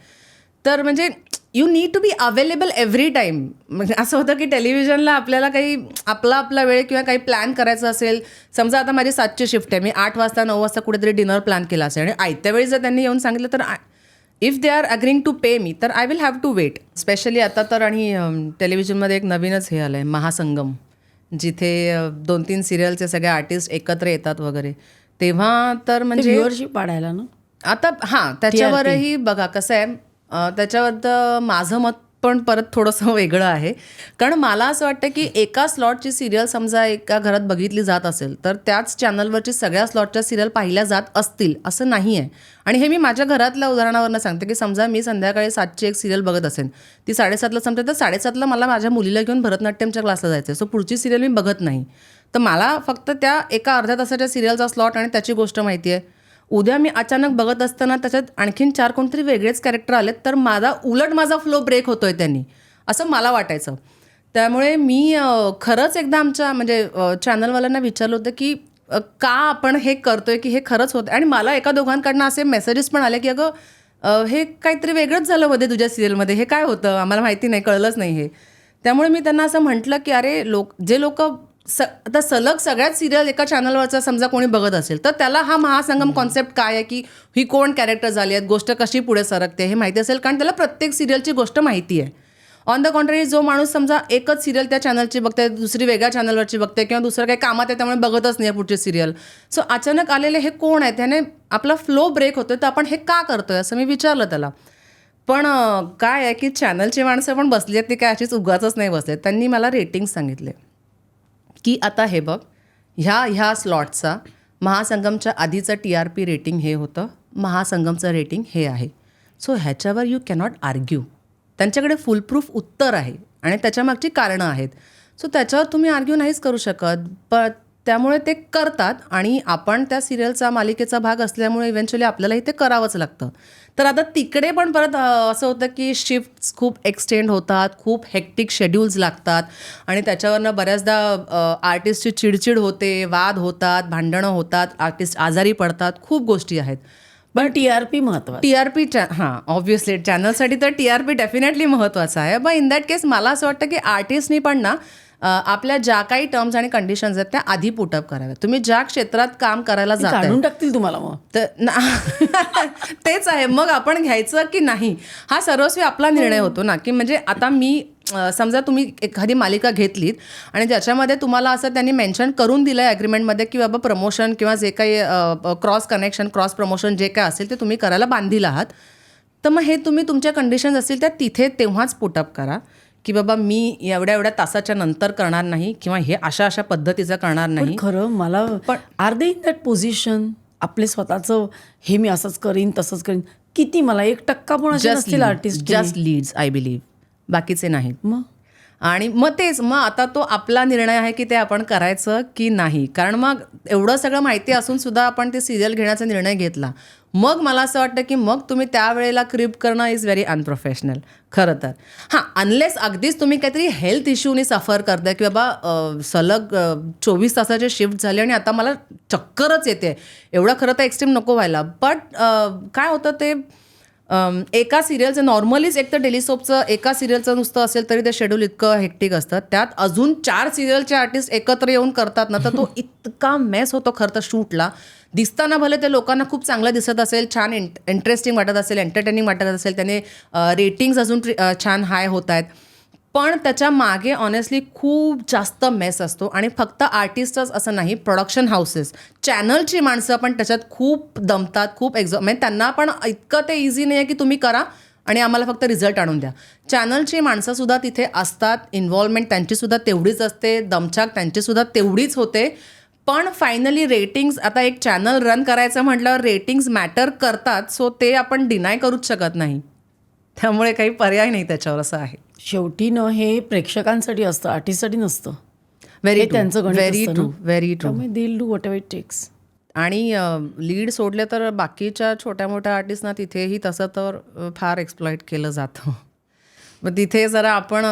तर म्हणजे you need to be available every time. म्हणजे असं होतं की टेलिव्हिजनला आपल्याला काही आपला वेळ किंवा काही प्लॅन करायचं असेल, समजा आता माझी 7ची शिफ्ट आहे, मी 8 वाजता 9 वाजता कुठेतरी डिनर प्लॅन केला असेल आणि आयत्या वेळी जर त्यांनी येऊन सांगितलं तर if they are agreeing to pay me, तर I will have to wait. Specially आता तर. आणि टेलिव्हिजनमध्ये एक नवीनच हे आलं आहे, महासंगम, जिथे 2-3 सिरियलचे सगळे आर्टिस्ट एकत्र येतात वगैरे. तेव्हा तर म्हणजे व्ह्युअरशिप वाढायला ना आता. हां, त्याच्यावरही बघा कसं आहे, त्याच्यावर तर माझं मत पण परत थोडंसं वेगळं आहे. कारण मला असं वाटतं की एका स्लॉटची सिरियल समजा एका घरात बघितली जात असेल तर त्याच चॅनलवरची सगळ्या स्लॉटच्या सिरियल पाहिल्या जात असतील असं नाही आहे. आणि हे मी माझ्या घरातल्या उदाहरणावरनं सांगते की समजा मी संध्याकाळी 7ची एक सिरियल बघत असेल, ती 7:30ला संपते, तर 7:30ला मला माझ्या मुलीला घेऊन भरतनाट्यमच्या क्लासला जायचं आहे. सो पुढची सिरियल मी बघत नाही, तर मला फक्त त्या एका अर्ध्या तासाच्या सिरियलचा स्लॉट आणि त्याची गोष्ट माहिती आहे. उद्या मी अचानक बघत असताना त्याच्यात आणखीन 4 कोणतरी वेगळेच कॅरेक्टर आलेत, तर माझा फ्लो ब्रेक होतोय त्यांनी, असं मला वाटायचं. त्यामुळे मी खरंच एकदा आमच्या म्हणजे चॅनलवाल्यांना विचारलं होतं की का आपण हे करतोय, की हे खरंच होतं. आणि मला एका दोघांकडनं असे मेसेजेस पण आले की अगं हे काहीतरी वेगळंच झालं मध्ये तुझ्या सिरियलमध्ये, हे काय होतं, आम्हाला माहिती नाही, कळलंच नाही हे. त्यामुळे मी त्यांना असं म्हटलं की अरे जे लोक आता सलग सगळ्याच सिरियल एका चॅनलवरचा समजा कोणी बघत असेल, तर त्याला हा महासंगम कॉन्सेप्ट काय आहे, की ही कोण कॅरेक्टर झाली आहेत, गोष्ट कशी पुढे सरकते हे माहिती असेल, कारण त्याला प्रत्येक सिरियलची गोष्ट माहिती आहे. ऑन द कॉन्ट्ररी, जो माणूस समजा एकच सिरियल त्या चॅनलची बघते, दुसरी वेगळ्या चॅनलवरची बघते किंवा दुसरं काही कामात आहे त्यामुळे बघतच नाही पुढची सिरियल, सो अचानक आलेले हे कोण आहे, त्याने आपला फ्लो ब्रेक होतोय, तर आपण हे का करतोय असं मी विचारलं त्याला. पण काय आहे की चॅनलची माणसं पण बसली आहेत, ती काय अशीच उगाचच नाही बसले. त्यांनी मला रेटिंग सांगितले की आता हे बघ, ह्या स्लॉटचा महासंगमच्या आधीचं TRP रेटिंग हे होतं, महासंगमचं रेटिंग हे आहे, सो ह्याच्यावर यू कॅनॉट आर्ग्यू. त्यांच्याकडे फुलप्रूफ उत्तर आहे आणि त्याच्यामागची कारणं आहेत, सो त्याच्यावर तुम्ही आर्ग्यू नाहीच करू शकत. पण त्यामुळे ते करतात आणि आपण त्या सिरियलचा मालिकेचा भाग असल्यामुळे इव्हेंच्युअली आपल्यालाही ते करावंच लागतं. तर आता तिकडे पण परत असं होतं की शिफ्ट्स खूप एक्सटेंड होतात, खूप हेक्टिक शेड्यूल्स लागतात आणि त्याच्यावरनं बऱ्याचदा आर्टिस्टची चिडचिड होते, वाद होतात, भांडणं होतात, आर्टिस्ट आजारी पडतात, खूप गोष्टी आहेत. पण TRP महत्त्वाचं. TRP हां, ऑब्व्हियसली चॅनलसाठी तर TRP डेफिनेटली महत्त्वाचं आहे. पण इन दॅट केस मला असं वाटतं की आर्टिस्टनी पण ना आपल्या ज्या काही टर्म्स आणि कंडिशन्स आहेत त्या आधी पुटअप कराव्यात. तुम्ही ज्या क्षेत्रात काम करायला जाताय, काढून टाकतील तुम्हाला मग, तेच आहे. मग आपण घ्यायचं की नाही हा सर्वस्वी आपला निर्णय होतो ना, की म्हणजे आता मी समजा तुम्ही एखादी मालिका घेतलीत आणि ज्याच्यामध्ये तुम्हाला असं त्यांनी मेन्शन करून दिलं आहे ॲग्रीमेंटमध्ये की बाबा प्रमोशन किंवा जे काही क्रॉस कनेक्शन क्रॉस प्रमोशन जे काय असेल ते तुम्ही करायला बांधील आहात, तर मग हे तुम्ही तुमच्या कंडिशन्स असतील त्या तिथे तेव्हाच पुटअप करा की बाबा मी एवढ्या तासाच्या नंतर करणार नाही किंवा हे अशा पद्धतीचं करणार नाही. खरं मला पण are they in that position, आपले स्वतःचं हे मी असंच करीन तसंच करीन, किती मला 1% पण असे नसतील artist. Just leads I believe, बाकीचे नाहीत. मग आणि मग तेच मग आता तो आपला निर्णय आहे की ते आपण करायचं की नाही. कारण मग एवढं सगळं माहिती असून सुद्धा आपण ते सिरियल घेण्याचा निर्णय घेतला, मग मला असं वाटतं की मग तुम्ही त्यावेळेला क्रिप करणं इज व्हेरी अनप्रोफेशनल खरं तर. हां, अनलेस अगदीच तुम्ही काहीतरी हेल्थ इश्यूनी सफर करताय की बाबा सलग 24 तासाची शिफ्ट झाली आणि आता मला चक्करच येते, एवढं खरं तर एक्स्ट्रीम नको व्हायला. बट काय होतं ते एका सिरियलचं नॉर्मलीच एक तर डेली सोपचं एका सिरियलचं नुसतं असेल तरी ते शेड्यूल इतकं हेक्टिक असतं, त्यात अजून 4 सिरियलचे आर्टिस्ट एकत्र येऊन करतात ना, तर तो इतका मेस होतो खरं तर शूटला. दिसताना भले ते लोकांना खूप चांगलं दिसत असेल, छान इंटरेस्टिंग वाटत असेल, एंटरटेनिंग वाटत असेल, त्याने रेटिंग्स अजून छान हाय होत आहेत, पण त्याच्या मागे ऑनेस्टली खूप जास्त मेस असतो. आणि फक्त आर्टिस्टच असं नाही, प्रोडक्शन हाऊसेस, चॅनलची माणसं पण त्याच्यात खूप दमतात, खूप म्हणजे त्यांना पण इतकं ते इझी नाही आहे की तुम्ही करा आणि आम्हाला फक्त रिझल्ट आणून द्या. चॅनलची माणसंसुद्धा तिथे असतात, इन्व्हॉल्वमेंट त्यांचीसुद्धा तेवढीच असते, दमछाक त्यांचीसुद्धा तेवढीच होते. पण फायनली रेटिंग्स, आता एक चॅनल रन करायचं म्हटल्यावर रेटिंग्स मॅटर करतात, सो ते आपण डिनाय करूच शकत नाही. त्यामुळे काही पर्याय नाही त्याच्यावर, असं आहे. शेवटी न हे प्रेक्षकांसाठी असतं, आर्टिस्टसाठी नसतं. व्हेरी त्यांचं गणित व्हेरी असतं ट्रू, ना. Very true. त्यामुळे they will do whatever it takes. आणि लीड सोडले तर बाकीच्या छोट्या मोठ्या आर्टिस्टना तिथेही तसं तर फार एक्सप्लॉइट केलं जातं. मग तिथे जरा आपण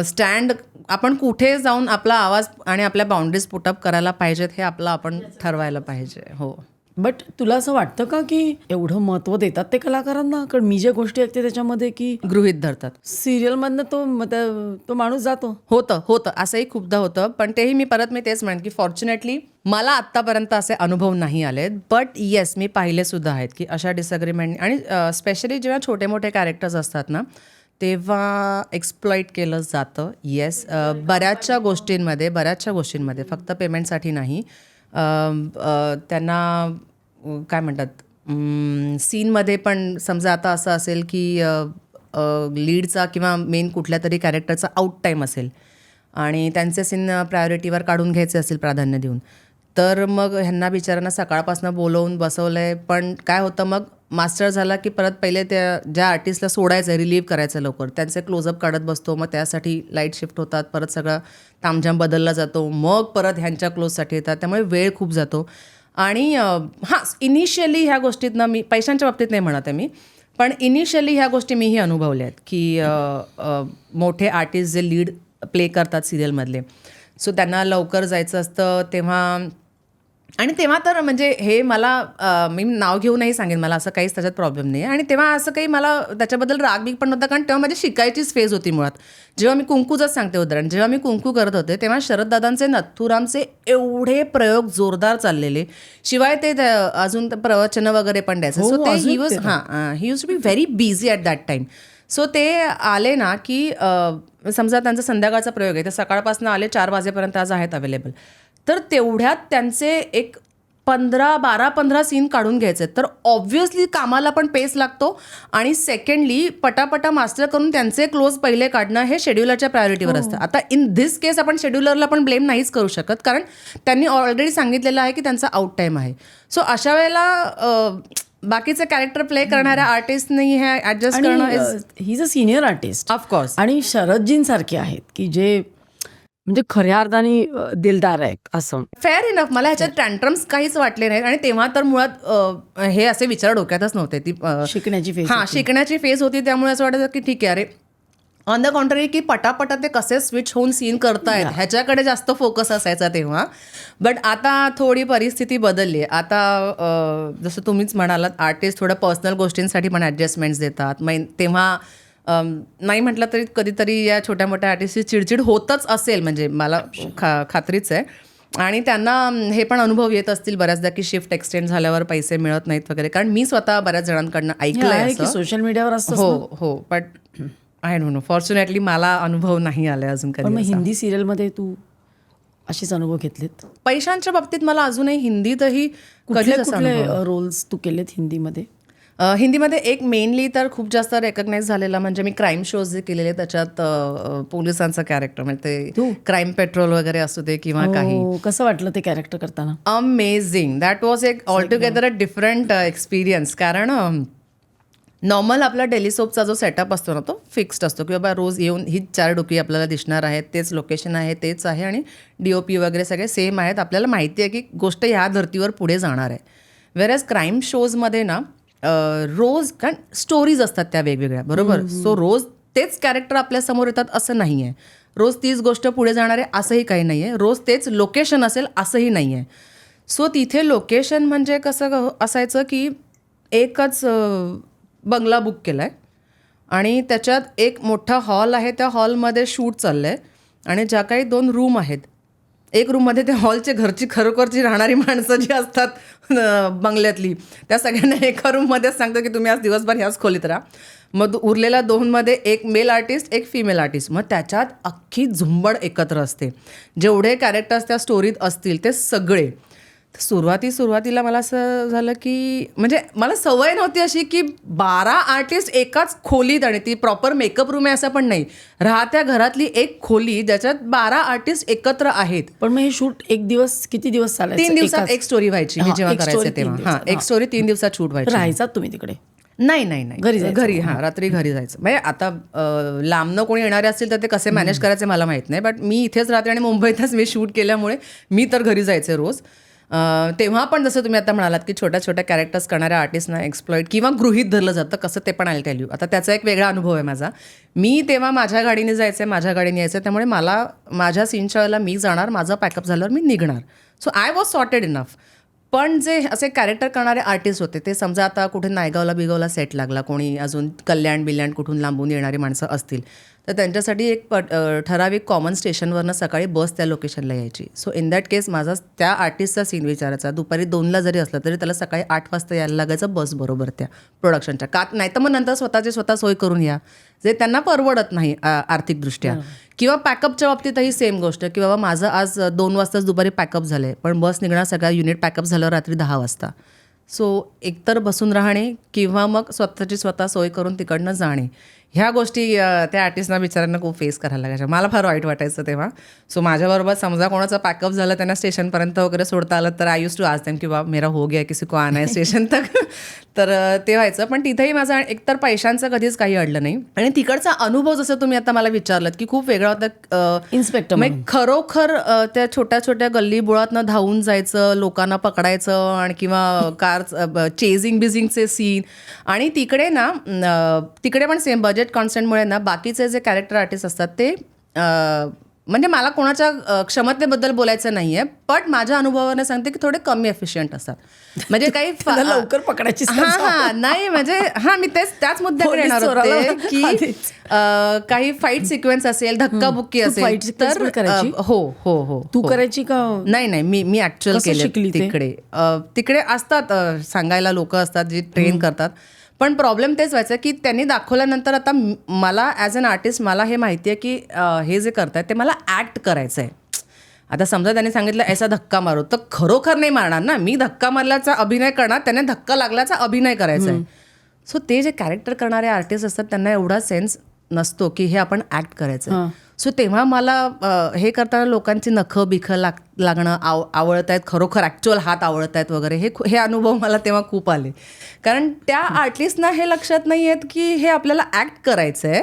स्टँड, आपण कुठे जाऊन आपला आवाज आणि आपल्या बाउंड्रीज पुटअप करायला पाहिजेत हे आपलं आपण ठरवायला पाहिजे. हो. बट तुला असं वाटतं का की एवढं महत्त्व देतात ते कलाकारांना? कारण मी ज्या गोष्टी ऐकते त्याच्यामध्ये की गृहीत धरतात. सिरियलमधनं तो माणूस जातो. होतं असंही खूपदा होतं. पण तेही मी तेच म्हणेन की फॉर्च्युनेटली मला आत्तापर्यंत असे अनुभव नाही आलेत. बट येस, मी पाहिले सुद्धा आहेत की अशा डिसअग्रीमेंट, आणि स्पेशली जेव्हा छोटे मोठे कॅरेक्टर्स असतात ना, तेव्हा एक्सप्लॉइट केलं जातं. येस, बऱ्याचशा गोष्टींमध्ये फक्त पेमेंटसाठी नाही. त्यांना काय म्हणतात, सीनमध्ये पण समजा आता असं असेल की लीडचा किंवा मेन कुठल्या तरी कॅरेक्टरचा आउट टाईम असेल आणि त्यांचे सीन प्रायोरिटीवर काढून घ्यायचे असेल प्राधान्य देऊन, तर मग ह्यांना बिचारांना सकाळपासून बोलवून बसवलं आहे. पण काय होतं, मग मास्टर झाला की परत पहिले त्या ज्या आर्टिस्टला सोडायचं आहे, रिलीव्ह करायचं लवकर, त्यांचे क्लोजअप काढत बसतो. मग त्यासाठी लाईट शिफ्ट होतात, परत सगळं तामझाम बदलला जातो, मग परत ह्यांच्या क्लोजसाठी येतात, त्यामुळे वेळ खूप जातो. आणि हां, इनिशियली ह्या गोष्टीतनं मी पैशांच्या बाबतीत नाही म्हणत आहे मी, पण इनिशियली ह्या गोष्टी मीही अनुभवल्या आहेत की मोठे आर्टिस्ट जे लीड प्ले करतात सिरियलमधले, सो त्यांना लवकर जायचं असतं तेव्हा तर म्हणजे हे मला मी नाव घेऊनही सांगेन, मला असं काहीच त्याच्यात प्रॉब्लेम नाही. आणि तेव्हा असं काही मला त्याच्याबद्दल रागबीग पण नव्हता, कारण तेव्हा माझी शिकायचीच फेज होती मुळात. जेव्हा मी कुंकूचंच सांगते उदाहरण, जेव्हा मी कुंकू करत होते तेव्हा शरददादांचे, नथुरामचे एवढे प्रयोग जोरदार चाललेले, शिवाय ते अजून प्रवचनं वगैरे पण द्यायचे. सो ते he used to be very busy at that time. So ते आले ना की समजा त्यांचा संध्याकाळचा प्रयोग आहे, ते सकाळपासून आले 4 वाजेपर्यंत आज आहेत अवेलेबल, तर तेवढ्यात त्यांचे एक 12-15 सीन काढून घ्यायचे. तर ऑब्व्हियसली कामाला पण पेस लागतो, आणि सेकंडली पटापटा मास्टर करून त्यांचे क्लोज पहिले काढणं हे शेड्युलरच्या प्रायोरिटीवर असतं. आता इन धिस केस आपण शेड्युलरला पण ब्लेम नाहीच करू शकत, कारण त्यांनी ऑलरेडी सांगितलेलं आहे की त्यांचा आउट टाईम आहे. सो अशा वेळेला बाकीचे कॅरेक्टर प्ले करणाऱ्या आर्टिस्टनी हे ॲडजस्ट करणं, he is a senior artist of course. आणि शरदजींसारखे आहेत की जे म्हणजे खऱ्या अर्थाने दिलदार आहेत असं. Fair enough. मला ह्याच्यात टँट्रम्स काहीच वाटले नाहीत, आणि तेव्हा तर मुळात हे असे विचार डोक्यातच नव्हते. ती शिकण्याची फेज शिकण्याची फेज होती, त्यामुळे असं वाटायचं की ठीक आहे, अरे ऑन द कॉन्ट्ररी की पटापटा ते कसे स्विच होऊन सीन करतायत ह्याच्याकडे जास्त फोकस असायचा तेव्हा. बट आता थोडी परिस्थिती बदलली आहे. आता जसं तुम्हीच म्हणालात, आर्टिस्ट थोडं पर्सनल गोष्टींसाठी पण ॲडजस्टमेंट्स देतात. मग तेव्हा नाही म्हटलं तरी कधीतरी या छोट्या मोठ्या आर्टिस्टची चिडचिड होतच असेल, म्हणजे मला खात्रीच आहे. आणि त्यांना हे पण अनुभव येत असतील बऱ्याचदा की शिफ्ट एक्सटेंड झाल्यावर पैसे मिळत नाहीत वगैरे, कारण मी स्वतः बऱ्याच जणांकडनं ऐकलंय की सोशल मीडियावर असतं. हो. But I don't know, fortunately मला अनुभव नाही आले अजून पण मग कधी. हिंदी सिरियलमध्ये तू असेच अनुभव घेतलेत? पैशांच्या बाबतीत मला अजूनही हिंदीतही कुठले कधीच असा अनुभव कुठले रोल्स तू केलेत हिंदीमध्ये? हिंदीमध्ये एक मेनली तर खूप जास्त रेकग्नाईज झालेला म्हणजे मी क्राईम शोज जे केलेले त्याच्यात पोलिसांचं कॅरेक्टर म्हणजे तू? ते क्राईम पेट्रोल वगैरे असू दे किंवा काही. कसं वाटलं ते कॅरेक्टर करताना? अमेझिंग. दॅट वॉज एक all together a different experience. कारण नॉर्मल आपला टेलिसोपचा जो सेटअप असतो ना तो फिक्स्ड असतो की बाबा रोज येऊन ही 4 डोकी आपल्याला दिसणार आहेत, तेच लोकेशन आहे, तेच आहे आणि DOP वगैरे सगळे सेम आहेत. आपल्याला माहिती आहे की गोष्ट ह्या धर्तीवर पुढे जाणार आहे. वेरएज क्राईम शोजमध्ये ना रोज कारण स्टोरीज असतात त्या वेगवेगळ्या, बरोबर. सो रोज तेच कॅरेक्टर आपल्यासमोर येतात असं नाही आहे. रोज तीच गोष्ट पुढे जाणार आहे असंही काही नाही आहे. रोज तेच लोकेशन असेल असंही नाही आहे. सो तिथे लोकेशन म्हणजे कसं असायचं की एकच बंगला बुक केला आहे आणि त्याच्यात एक मोठा हॉल आहे. त्या हॉलमध्ये शूट चाललं आहे आणि ज्या काही 2 रूम आहेत, एक रूममध्ये त्या हॉलचे घरची खरोखरची राहणारी माणसं जी असतात बंगल्यातली त्या सगळ्यांना एका रूममध्येच सांगतो की तुम्ही आज दिवसभर ह्याच खोलीत राहा. मग उरलेल्या 2मध्ये एक मेल आर्टिस्ट, एक फिमेल आर्टिस्ट. मग त्याच्यात अख्खी झुंबड एकत्र असते. जेवढे कॅरेक्टर्स त्या स्टोरीत असतील ते सगळे. सुरुवातीला मला असं झालं की म्हणजे मला सवय नव्हती अशी की 12 आर्टिस्ट एकाच खोलीत आणि ती प्रॉपर मेकअप रूम आहे असं पण नाही. राहत्या घरातली एक खोली ज्याच्यात 12 आर्टिस्ट एकत्र आहेत. पण मग हे शूट एक दिवस किती दिवस चालायचं? 3 दिवसात एक स्टोरी व्हायची. मी जेव्हा एक story करायचे 3 तेव्हा दिवसात. एक स्टोरी 3 दिवसात शूट व्हायची. राहायचात तुम्ही तिकडे? नाही घरी जायचं. घरी रात्री घरी जायचं. म्हणजे आता लांबनं कोणी येणारे असतील तर ते कसे मॅनेज करायचे मला माहीत नाही. बट मी इथेच राहते आणि मुंबईतच मी शूट केल्यामुळे मी तर घरी जायचे रोज. तेव्हा पण जसं तुम्ही आता म्हणालात की छोट्या छोट्या कॅरेक्टर्स करणाऱ्या आर्टिस्टना एक्सप्लॉइट किंवा गृहीत धरलं जातं कसं ते पण आय टेल यू. आता त्याचा एक वेगळा अनुभव आहे माझा. मी तेव्हा माझ्या गाडीने जायचं, माझ्या गाडीने यायचं. त्यामुळे मला माझ्या सीनच्या वेळेला मी जाणार, माझं पॅकअप झाल्यावर मी निघणार. So I was sorted enough. पण जे असे कॅरेक्टर करणारे आर्टिस्ट होते ते समजा आता कुठे नायगावला बिगावला सेट लागला, कोणी अजून कल्याण कुठून लांबून येणारी माणसं असतील तर त्यांच्यासाठी एक ठराविक कॉमन स्टेशनवरनं सकाळी बस त्या लोकेशनला यायची. सो इन दॅट केस माझा त्या आर्टिस्टचा सीन विचारायचा. दुपारी 2ला जरी असलं तरी त्याला सकाळी 8 वाजता यायला लागायचं बस बरोबर त्या प्रोडक्शनच्या. का नाही तर मग नंतर स्वतः सोय करून या, जे त्यांना परवडत नाही आर्थिकदृष्ट्या. किंवा पॅकअपच्या बाबतीतही सेम गोष्ट की बाबा माझं आज 2 वाजताच दुपारी पॅकअप झालं आहे पण बस निघणार सगळ्या युनिट पॅकअप झाल्यावर रात्री 10 वाजता. सो एकतर बसून राहणे किंवा मग स्वतः सोय करून तिकडनं जाणे. ह्या गोष्टी त्या आर्टिस्टना बिचाऱ्यांना खूप फेस करायला लागायच्या. मला फार वाईट वाटायचं तेव्हा. सो माझ्याबरोबर समजा कोणाचं पॅकअप झालं त्यांना स्टेशनपर्यंत वगैरे सोडता आलं तर आय यूज टू आज देम की बाबा मेरा हो गया किसी को आना है स्टेशन तक. तर ते व्हायचं. पण तिथेही माझा एकतर पैशांचं कधीच काही अडलं नाही. आणि तिकडचा अनुभव जसं तुम्ही आता मला विचारलं की खूप वेगळा होता. इन्स्पेक्टर म्हणजे खरोखर त्या छोट्या छोट्या गल्ली बुळातनं धावून जायचं, लोकांना पकडायचं आणि किंवा कार चेझिंग बिझिंगचे सीन. आणि तिकडे ना तिकडे पण सेम बजेट कॉन्स्टंटमुळे ना बाकीचे जे कॅरेक्टर आर्टिस्ट असतात ते म्हणजे मला कोणाच्या क्षमतेबद्दल बोलायचं नाही आहे पण माझ्या अनुभवाने सांगते की थोडे कमी एफिशियंट असतात. म्हणजे काही लवकर पकडायची नाही म्हणजे मी त्याच मुद्द्याकडे येणार होते की काही फाईट सिक्वेन्स असेल, धक्काबुक्की असेल तर हो तू करायची का? नाही मी ऍक्च्युअल केली तिकडे असतात सांगायला लोक असतात जी ट्रेन करतात. पण प्रॉब्लेम तेच व्हायचं की त्यांनी दाखवल्यानंतर आता मला ॲज अन आर्टिस्ट मला हे माहिती आहे की हे जे करतायत ते मला ॲक्ट करायचं आहे. आता समजा त्यांनी सांगितलं ऐसा धक्का मारो तर खरोखर नाही मारणार ना. मी धक्का मारल्याचा अभिनय करणार, त्यांना धक्का लागल्याचा अभिनय करायचा आहे. सो ते जे कॅरेक्टर करणारे आर्टिस्ट असतात त्यांना एवढा सेन्स नसतो की हे आपण ॲक्ट करायचं आहे. सो तेव्हा मला हे करताना लोकांची नखं बिखं लागणं आवडत आहेत, खरोखर ॲक्च्युअल हात आवडत आहेत वगैरे हे अनुभव मला तेव्हा खूप आले. कारण त्या आर्टिस्टना हे लक्षात नाही आहेत की हे आपल्याला ॲक्ट करायचं आहे.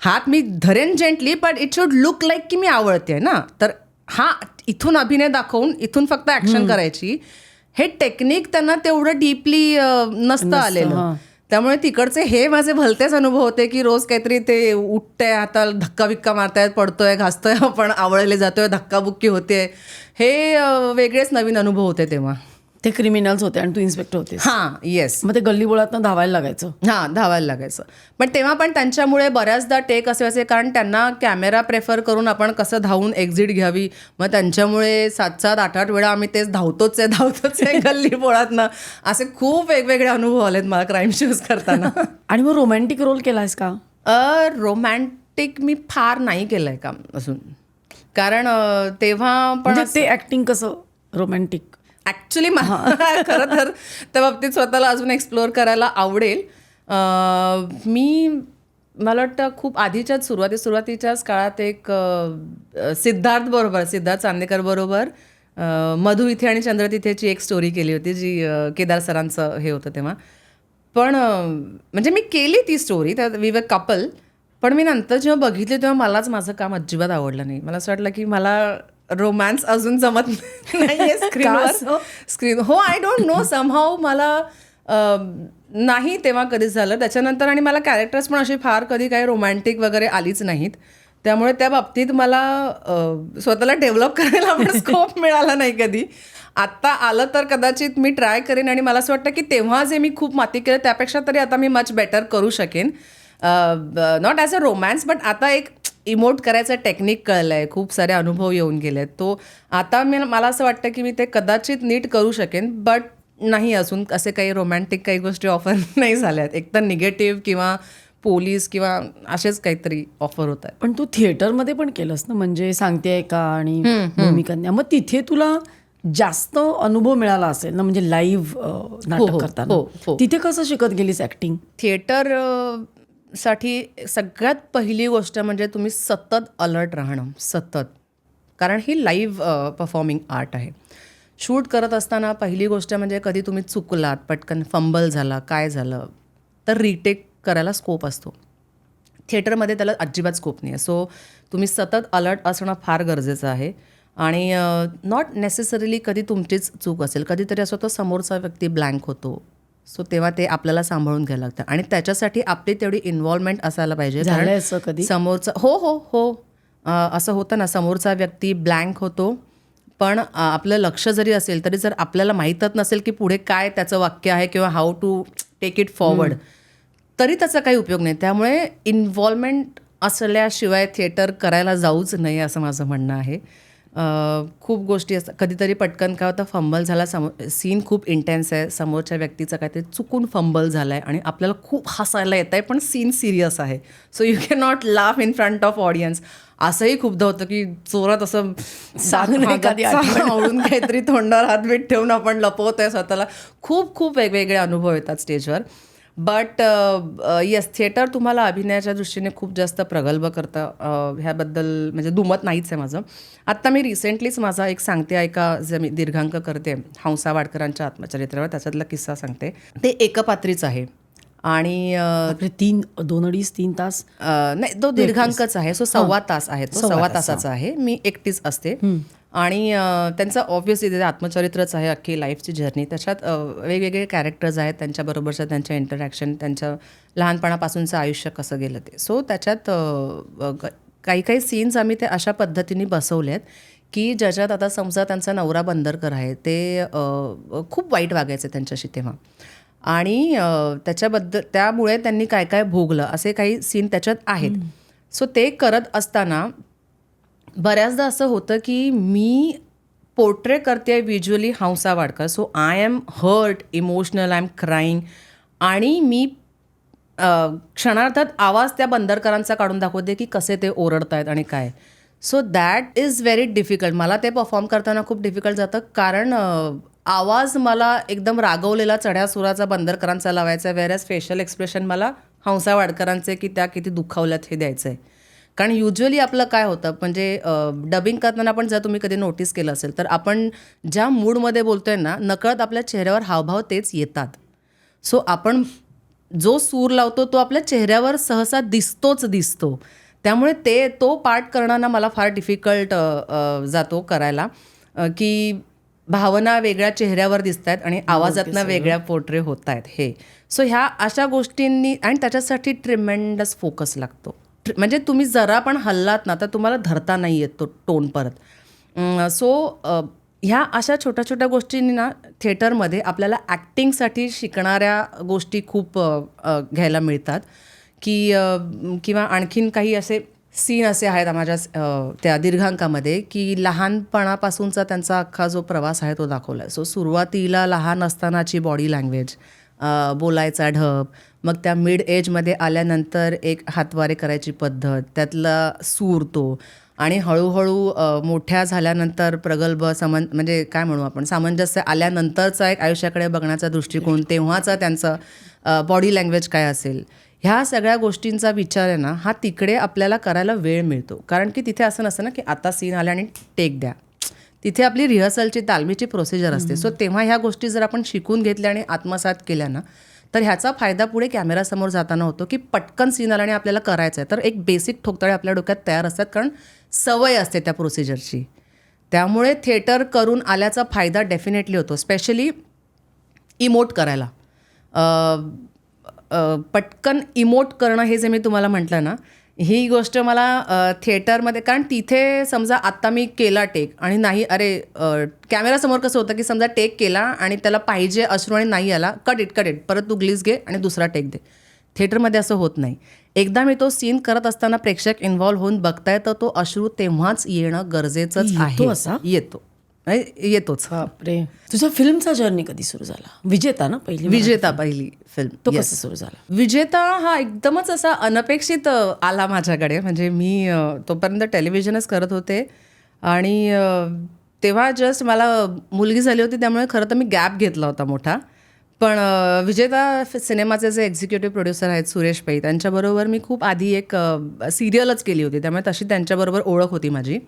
हात मी धरेन gently but it should look like की मी आवडते ना. तर इथून अभिनय दाखवून इथून फक्त ॲक्शन करायची हे टेक्निक त्यांना तेवढं डीपली नसतं आलेलं. त्यामुळे तिकडचे हे माझे भलतेच अनुभव होते की रोज काहीतरी ते उठतंय, हाताला धक्का बिक्का मारतायत, पडतोय, घासतोय, आपण आवळले जातोय, धक्काबुक्की होते. हे वेगळेच नवीन अनुभव होते तेव्हा. ते क्रिमिनल्स होते आणि तू इन्स्पेक्टर होते. येस. मग ते गल्लीबोळातनं धावायला लागायचं. धावायला लागायचं. पण तेव्हा पण त्यांच्यामुळे बऱ्याचदा टेक असे व्हायचे कारण त्यांना कॅमेरा प्रेफर करून आपण कसं धावून एक्झिट घ्यावी. मग त्यांच्यामुळे 7-7, 8-8 वेळा आम्ही तेच धावतोच आहे गल्लीबोळातनं. असे खूप वेगवेगळे अनुभव आलेत मला क्राईम शोज करताना. आणि मग रोमॅन्टिक रोल केलायस का? रोमॅन्टिक मी फार नाही केलं आहे काम असून, कारण तेव्हा पण म्हणजे ते ऍक्टिंग कसं रोमॅन्टिक? ॲक्च्युली खरं तर त्या बाबतीत स्वतःला अजून एक्सप्लोअर करायला आवडेल. मला वाटतं खूप आधीच्याच सुरुवातीच्याच काळात एक सिद्धार्थ चांदेकर बरोबर मधु इथे आणि चंद्र तिथेची एक स्टोरी केली होती, जी केदार सरांचं हे होतं तेव्हा. पण म्हणजे मी केली ती स्टोरी, त्यात वी वर कपल. पण मी नंतर जेव्हा बघितली तेव्हा मलाच माझं काम अजिबात आवडलं नाही. मला असं वाटलं की मला रोमॅन्स अजून जमत नाही स्क्रीन. हो, आय डोंट नो, समहाऊ मला नाही तेव्हा कधीच झालं. त्याच्यानंतर आणि मला कॅरेक्टर्स पण अशी फार कधी काही रोमॅन्टिक वगैरे आलीच नाहीत. त्यामुळे त्या बाबतीत मला स्वतःला डेव्हलप करायला पण स्कोप मिळाला नाही कधी. आत्ता आलं तर कदाचित मी ट्राय करेन, आणि मला असं वाटतं की तेव्हा जे मी खूप माती केलं त्यापेक्षा तरी आता मी मच बेटर करू शकेन. Not as a romance, but आता एक इमोट करायचं टेक्निक कळलं आहे, खूप सारे अनुभव येऊन गेले आहेत. तो आता मला असं वाटतं की मी ते कदाचित नीट करू शकेन. बट नाही, अजून असे काही रोमॅन्टिक काही गोष्टी ऑफर नाही झाल्या आहेत. एकतर निगेटिव्ह किंवा पोलीस किंवा असेच काहीतरी ऑफर होत आहेत. पण तू थिएटरमध्ये पण केलंस ना, म्हणजे सांगतेय का आणि भूमिकन्या, मग तिथे तुला जास्त अनुभव मिळाला असेल ना, म्हणजे लाईव्ह नाटक करताना. तिथे कसं शिकत गेलीस ऍक्टिंग? थिएटर साठी सगळ्यात पहिली गोष्ट म्हणजे तुम्ही सतत अलर्ट राहणं, सतत. कारण ही लाईव्ह परफॉर्मिंग आर्ट आहे. शूट करत असताना पहिली गोष्ट म्हणजे कधी तुम्ही चुकलात, पटकन फंबल झाला, काय झालं तर रिटेक करायला स्कोप असतो. थिएटरमध्ये त्याला अजिबात स्कोप नाही आहे. सो तुम्ही सतत अलर्ट असणं फार गरजेचं आहे. आणि नॉट नेसेसरीली कधी तुमचीच चूक असेल, कधीतरी असं होतं समोरचा व्यक्ती ब्लँक होतो. सो तेव्हा ते आपल्याला सांभाळून घ्यायला लागतं, आणि त्याच्यासाठी आपली तेवढी इन्व्हॉल्वमेंट असायला पाहिजे. कारण कधी समोरचा हो असं होतं ना, समोरचा व्यक्ती ब्लँक होतो, पण आपलं लक्ष जरी असेल तरी जर आपल्याला माहीतच नसेल की पुढे काय त्याचं वाक्य आहे किंवा how to take it forward, तरी त्याचा काही उपयोग नाही. त्यामुळे इन्व्हॉल्वमेंट असल्याशिवाय थिएटर करायला जाऊच नाही असं माझं म्हणणं आहे. खूप गोष्टी असतात. कधीतरी पटकन काय होतं, फंबल झाला, सीन खूप इंटेन्स आहे, समोरच्या व्यक्तीचं काहीतरी चुकून फंबल झालं आहे आणि आपल्याला खूप हसायला येत आहे, पण सीन सिरियस आहे. So you can not laugh in front of audience. असंही खूपदा होतं की जोरात असं आवडून काहीतरी तोंडावर हातबीट ठेवून आपण लपवत आहे स्वतःला. खूप खूप वेगवेगळे अनुभव येतात स्टेजवर. बट येस, थिएटर तुम्हाला अभिनयाच्या दृष्टीने खूप जास्त प्रगल्भ करतं. ह्याबद्दल म्हणजे दुमत नाहीच आहे माझं. आत्ता मी रिसेंटलीच माझा एक सांगते ऐका जे मी दीर्घांक करते हंसा वाडकरांच्या आत्मचरित्रावर, त्याच्यातला किस्सा सांगते. ते एकपात्रीच आहे आणि 2-2.5-3 तास नाही, तो दीर्घांकच आहे. सो 1.25 तास आहे, तो 1.25 तासाचा आहे. मी एकटीच असते. आणि त्यांचं ऑब्व्हियसली ते आत्मचरित्रच आहे, अख्खी लाईफची जर्नी. त्याच्यात वेगवेगळे कॅरेक्टर्स आहेत, त्यांच्याबरोबरचं त्यांच्या इंटरॅक्शन, त्यांच्या लहानपणापासूनचं आयुष्य कसं गेलं ते. सो त्याच्यात काही काही सीन्स आम्ही ते अशा पद्धतीने बसवले आहेत की ज्याच्यात आता समजा त्यांचा नवरा बंदरकर आहे, ते खूप वाईट वागायचे त्यांच्याशी तेव्हा, आणि त्यामुळे त्यांनी काय काय भोगलं असे काही सीन त्याच्यात आहेत. सो ते करत असताना बऱ्याचदा असं होतं की मी पोर्ट्रे करते visually Hansa Wadkar. So I am hurt, emotional, I am crying, आणि मी क्षणार्धात आवाज त्या बंदरकरांचा काढून दाखवते की कसे ते ओरडत आहेत आणि काय. So that is very difficult. मला ते परफॉर्म करताना खूप डिफिकल्ट जातं, कारण आवाज मला एकदम रागवलेला चढ्या सुराचा बंदरकरांचा लावायचा आहे, व्हेरॅज फेशियल एक्सप्रेशन मला हंसा वाडकरांचे की त्या किती दुखावल्यात हे द्यायचं आहे. कारण युज्युअली आपलं काय होतं, म्हणजे डबिंग करताना पण जर तुम्ही कधी नोटीस केलं असेल तर आपण ज्या मूडमध्ये बोलतोय ना, नकळत आपल्या चेहऱ्यावर हावभाव तेच येतात. सो आपण जो सूर लावतो तो आपल्या चेहऱ्यावर सहसा दिसतो. त्यामुळे तो पार्ट करणं मला फार डिफिकल्ट जातो करायला, की भावना वेगळ्या चेहऱ्यावर दिसत आहेत आणि आवाजातनं वेगळ्या पोर्ट्रे होत आहेत हे. सो ह्या अशा गोष्टींनी, आणि त्याच्यासाठी ट्रिमेंडस फोकस लागतो. म्हणजे तुम्ही जरा पण हल्लात ना तर तुम्हाला धरता नाही येत तो टोन परत. सो ह्या अशा छोट्या छोट्या गोष्टींनी ना थिएटरमध्ये आपल्याला ॲक्टिंगसाठी शिकणाऱ्या गोष्टी खूप घ्यायला मिळतात. की किंवा आणखीन काही असे सीन असे आहेत माझ्या त्या दीर्घांकामध्ये की लहानपणापासूनचा त्यांचा अख्खा जो प्रवास आहे तो दाखवला आहे. सो सुरुवातीला लहान असतानाची बॉडी लँग्वेज, बोलायचा ढब, मग त्या मिड एजमध्ये आल्यानंतर एक हातवारे करायची पद्धत, त्यातला सूर तो, आणि हळूहळू मोठ्या झाल्यानंतर प्रगल्भ म्हणजे काय म्हणू आपण, सामंजस्य आल्यानंतरचा एक आयुष्याकडे बघण्याचा दृष्टिकोन, तेव्हाचा त्यांचा बॉडी लँग्वेज काय असेल, ह्या सगळ्या गोष्टींचा विचार आहे ना, हा तिकडे आपल्याला करायला वेळ मिळतो. कारण की तिथे असं नसतं ना की आता सीन आला आणि टेक द्या. तिथे आपली रिहर्सलची तालमीची प्रोसिजर असते. सो तेव्हा ह्या गोष्टी जर आपण शिकून घेतल्या आणि आत्मसात केल्या ना, तर ह्याचा फायदा पुढे कॅमेरासमोर जाताना होतो की पटकन सीन आला आणि आपल्याला करायचं आहे तर एक बेसिक ठोकताळे आपल्या डोक्यात तयार असतात, कारण सवय असते त्या प्रोसिजरची. त्यामुळे थिएटर करून आल्याचा फायदा डेफिनेटली होतो, स्पेशली इमोट करायला. पटकन इमोट करणं हे जे मी तुम्हाला म्हटलं ना, ही गोष्ट मला थिएटरमध्ये, कारण तिथे समजा आत्ता मी केला टेक आणि नाही, अरे कॅमेरासमोर कसं होतं की समजा टेक केला आणि त्याला पाहिजे अश्रू आणि नाही आला, कट इट, परत तू ग्लीज घे आणि दुसरा टेक दे. थिएटरमध्ये असं होत नाही. एकदा मी तो सीन करत असताना प्रेक्षक इन्व्हॉल्व्ह होऊन बघताय तर तो अश्रू तेव्हाच येणं गरजेचंच आहे. येतोच. बापरे. तुझा फिल्मचा जर्नी कधी सुरू झाला? विजेता ना पहिली? विजेता पहिली फिल्म. तो कसं सुरू झाला? विजेता हा एकदमच असा अनपेक्षित आला माझ्याकडे. म्हणजे मी तोपर्यंत टेलिव्हिजनच करत होते आणि तेव्हा जस्ट मला मुलगी झाली होती, त्यामुळे खरं तर मी गॅप घेतला होता मोठा. पण विजेता सिनेमाचे जे एक्झिक्युटिव्ह प्रोड्युसर आहेत सुरेश पै, त्यांच्याबरोबर मी खूप आधी एक सिरियलच केली होती, त्यामुळे तशी त्यांच्याबरोबर ओळख होती माझी.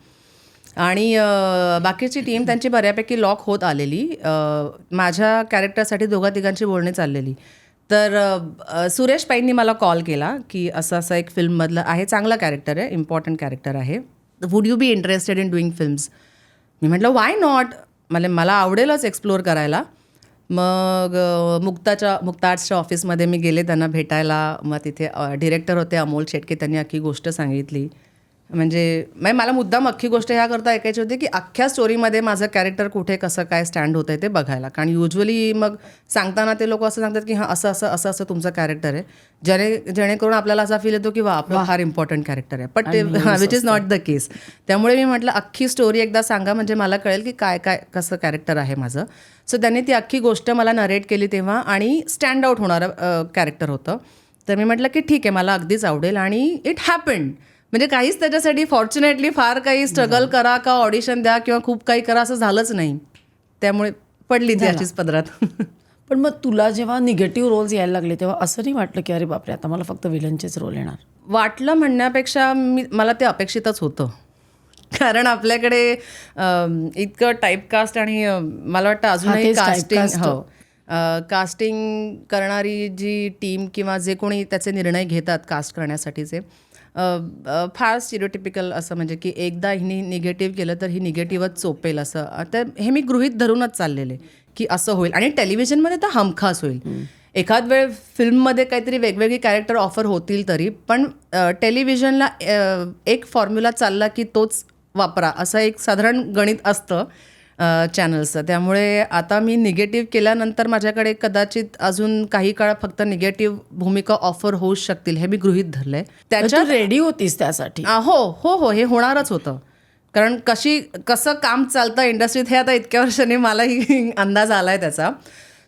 आणि बाकीची टीम त्यांची बऱ्यापैकी लॉक होत आलेली. माझ्या कॅरेक्टरसाठी दोघा तिघांची बोलणी चाललेली. तर सुरेश पैंनी मला कॉल केला की असं असं एक फिल्ममधलं आहे, चांगला कॅरेक्टर आहे, इम्पॉर्टंट कॅरेक्टर आहे, would you be interested in doing films? मी म्हटलं वाय नॉट, मला आवडेलच एक्सप्लोअर करायला. मग मुक्ता आर्ट्सच्या ऑफिसमध्ये मी गेले त्यांना भेटायला. मग तिथे डिरेक्टर होते अमोल शेटके, त्यांनी अख्खी गोष्ट सांगितली. म्हणजे मला मुद्दाम अख्खी गोष्ट ह्या करता ऐकायची होती की अख्ख्या स्टोरीमध्ये माझं कॅरेक्टर कुठे कसं काय स्टँड होतं आहे ते बघायला. कारण युजली मग सांगताना ते लोक असं सांगतात की हां असं असं असं असं तुमचं कॅरेक्टर आहे, जेणेकरून आपल्याला असा फील येतो की वा आपलं फार इम्पॉर्टंट कॅरेक्टर आहे, बट ते विच इज नॉट द केस. त्यामुळे मी म्हटलं अख्खी स्टोरी एकदा सांगा म्हणजे मला कळेल की काय काय कसं कॅरेक्टर आहे माझं. सो त्यांनी ती अख्खी गोष्ट मला नरेट केली तेव्हा, आणि स्टँड आउट होणारं कॅरेक्टर होतं. तर मी म्हटलं की ठीक आहे, मला अगदीच आवडेल. आणि इट हॅपन्ड. म्हणजे काहीच त्याच्यासाठी फॉर्च्युनेटली फार काही स्ट्रगल करा का ऑडिशन द्या किंवा खूप काही करा असं झालंच नाही. त्यामुळे पडली ती अशीच पदरात. पण मग तुला जेव्हा निगेटिव्ह रोल्स यायला लागले तेव्हा असं नाही वाटलं की अरे बापरे आता मला फक्त विलनचेच रोल येणार? वाटलं म्हणण्यापेक्षा मला ते अपेक्षितच होतं. कारण आपल्याकडे इतकं टाईपकास्ट आणि मला वाटतं अजूनही कास्टिंग करणारी जी टीम किंवा जे कोणी त्याचे निर्णय घेतात कास्ट करण्यासाठीचे, फार स्टिरियोटिपिकल असं, म्हणजे की एकदा हिने निगेटिव्ह केलं तर ही निगेटिव्हच चोपेल असं. आता हे मी गृहीत धरूनच चाललेले की असं होईल, आणि टेलिव्हिजनमध्ये तर हमखास होईल. एखाद वेळ फिल्ममध्ये काहीतरी वेगवेगळी कॅरेक्टर ऑफर होतील तरी, पण टेलिव्हिजनला एक फॉर्म्युला चालला की तोच वापरा असं एक साधारण गणित असतं चॅनल्सचं. त्यामुळे आता मी निगेटिव्ह केल्यानंतर माझ्याकडे कदाचित अजून काही काळ फक्त निगेटिव्ह भूमिका ऑफर होऊ शकतील हे मी गृहीत धरलंय. त्याच्यात रेडी होतीस त्यासाठी? हो, हे होणारच होतं. कारण कसं काम चालतं इंडस्ट्रीत हे आता इतक्या वर्षांनी मलाही अंदाज आलाय त्याचा.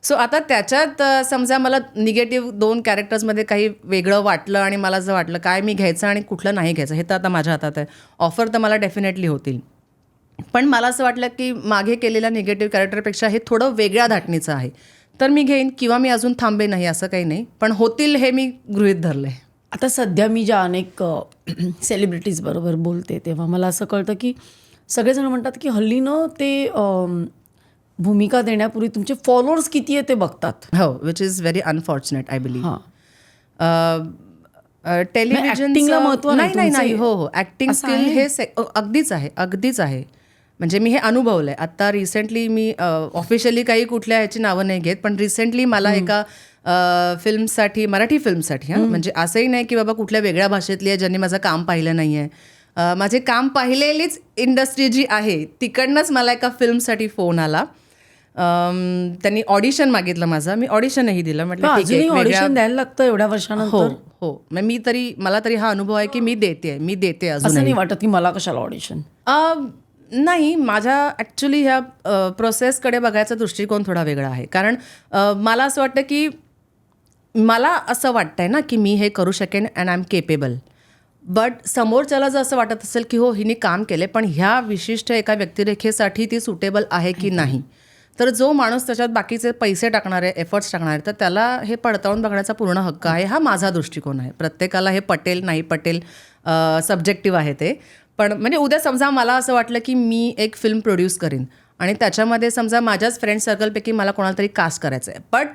सो आता त्याच्यात समजा मला निगेटिव्ह 2 कॅरेक्टर्समध्ये काही वेगळं वाटलं आणि मला असं वाटलं काय मी घ्यायचं आणि कुठलं नाही घ्यायचं हे तर आता माझ्या हातात आहे. ऑफर तर मला डेफिनेटली होतील, पण मला असं वाटलं की मागे केलेल्या निगेटिव्ह कॅरेक्टरपेक्षा हे थोडं वेगळ्या धाटणीचं आहे तर मी घेईन, किंवा मी अजून थांबे नाही असं काही नाही, पण होतील हे मी गृहीत धरलंय. आता सध्या मी ज्या अनेक सेलिब्रिटीज बरोबर बोलते तेव्हा मला असं कळतं की सगळेजण म्हणतात की हल्लीनं ते भूमिका देण्यापूर्वी तुमचे फॉलोअर्स किती आहे ते बघतात. हो, which is very unfortunate I believe. टेलिव्हिजनला महत्त्व नाही. हो, ऍक्टिंग स्किल हे अगदीच आहे. म्हणजे मी हे अनुभवलंय. आता रिसेंटली मी ऑफिशियली काही कुठल्या ह्याची नावं नाही घेत, पण रिसेंटली मला एका फिल्मसाठी, मराठी फिल्मसाठी, म्हणजे असंही नाही की बाबा कुठल्या वेगळ्या भाषेतली आहे ज्यांनी माझं काम पाहिलं नाही आहे, माझे काम पाहिलेलीच इंडस्ट्री जी आहे तिकडनंच मला एका फिल्मसाठी फोन आला. त्यांनी ऑडिशन मागितलं माझं, मी ऑडिशनही दिलं. म्हटलं ऑडिशन द्यायला लागतं एवढ्या वर्षानंतर? हो. मला तरी हा अनुभव आहे की मी देते अजून नाही वाटत की मला कशाला ऑडिशन. नाही, माझ्या ॲक्च्युली ह्या प्रोसेसकडे बघायचा दृष्टिकोन थोडा वेगळा आहे. कारण मला असं वाटतं की मला असं वाटतंय ना की मी हे करू शकेन and I am capable. But समोरच्याला जर असं वाटत असेल की हो हिने काम केले पण ह्या विशिष्ट एका व्यक्तिरेखेसाठी ती सुटेबल आहे की नाही, तर जो माणूस त्याच्यात बाकीचे पैसे टाकणार आहे, एफर्ट्स टाकणार आहे, तर त्याला हे पडताळून बघण्याचा पूर्ण हक्क आहे. हा माझा दृष्टिकोन आहे. प्रत्येकाला हे पटेल नाही पटेल सब्जेक्टिव्ह आहे ते. पण म्हणजे उद्या समजा मला असं वाटलं की मी एक फिल्म प्रोड्यूस करीन आणि त्याच्यामध्ये समजा माझ्याच फ्रेंड सर्कलपैकी मला कोणाला तरी कास्ट करायचं आहे, बट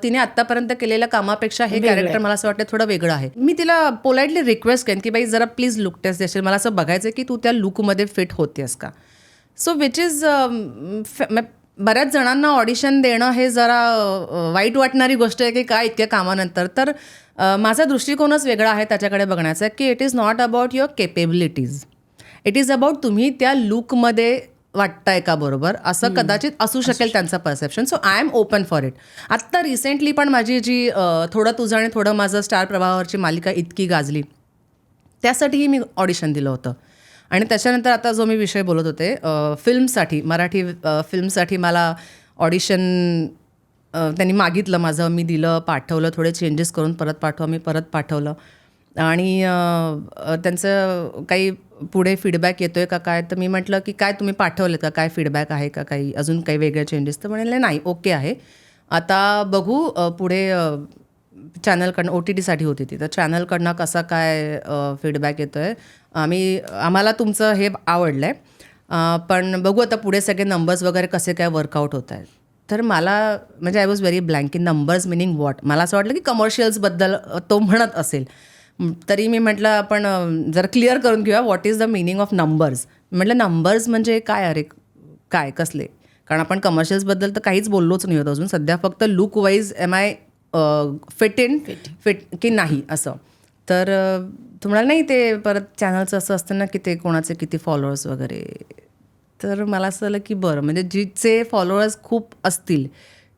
तिने आत्तापर्यंत केलेल्या कामापेक्षा हे कॅरेक्टर मला असं वाटतं थोडं वेगळं आहे, मी तिला पोलाइटली रिक्वेस्ट करेन की बाई जरा प्लीज लुक टेस्ट देशील, मला असं बघायचं की तू त्या लुकमध्ये फिट होतेस का. सो विच इज बऱ्याच जणांना ऑडिशन देणं हे जरा वाईट वाटणारी गोष्ट आहे की काय इतक्या कामानंतर. तर माझा दृष्टिकोनच वेगळा आहे त्याच्याकडे बघण्याचा की it is not about your capabilities, it is about तुम्ही त्या लुकमध्ये वाटताय का बरोबर, असं कदाचित असू शकेल त्यांचं perception. So I am open for it. आत्ता रिसेंटली पण माझी जी थोडं तुझं आणि थोडं माझं स्टार प्रवाहावरची मालिका इतकी गाजली, त्यासाठीही मी ऑडिशन दिलं होतं. आणि त्याच्यानंतर आता जो मी विषय बोलत होते फिल्मसाठी, मराठी फिल्मसाठी मला ऑडिशन त्यांनी मागितलं माझं, मी दिलं, पाठवलं, थोडे चेंजेस करून परत पाठवा, मी परत पाठवलं. आणि त्यांचं काही पुढे फीडबॅक येतो आहे का काय, तर मी म्हटलं की काय तुम्ही पाठवलेत का, काय फीडबॅक आहे का, काही अजून काही वेगळे चेंजेस, तर म्हणाले नाही ओके आहे, आता बघू पुढे चॅनलकडनं OTTसाठी होती ती, तर चॅनलकडनं कसा काय फीडबॅक येतो आहे, आम्हाला तुमचं हे आवडलं आहे, पण बघू आता पुढे सगळे नंबर्स वगैरे कसे काय वर्कआउट होत आहेत. तर मला म्हणजे आय वॉज व्हेरी ब्लँक की नंबर्स मिनिंग वॉट. मला असं वाटलं की कमर्शियल्सबद्दल तो म्हणत असेल, तरी मी म्हटलं आपण जरा क्लिअर करून घेऊया what is the meaning of numbers. म्हटलं नंबर्स म्हणजे काय, अरे काय कसले, कारण आपण कमर्शियल्सबद्दल तर काहीच बोललोच नाही होत अजून सध्या, फक्त look wise am I fit की नाही असं. तर तुम्हाला नाही ते परत चॅनलचं असं असतं ना की ते कोणाचे किती फॉलोअर्स वगैरे, तर मला असं झालं की बरं म्हणजे जिचे फॉलोअर्स खूप असतील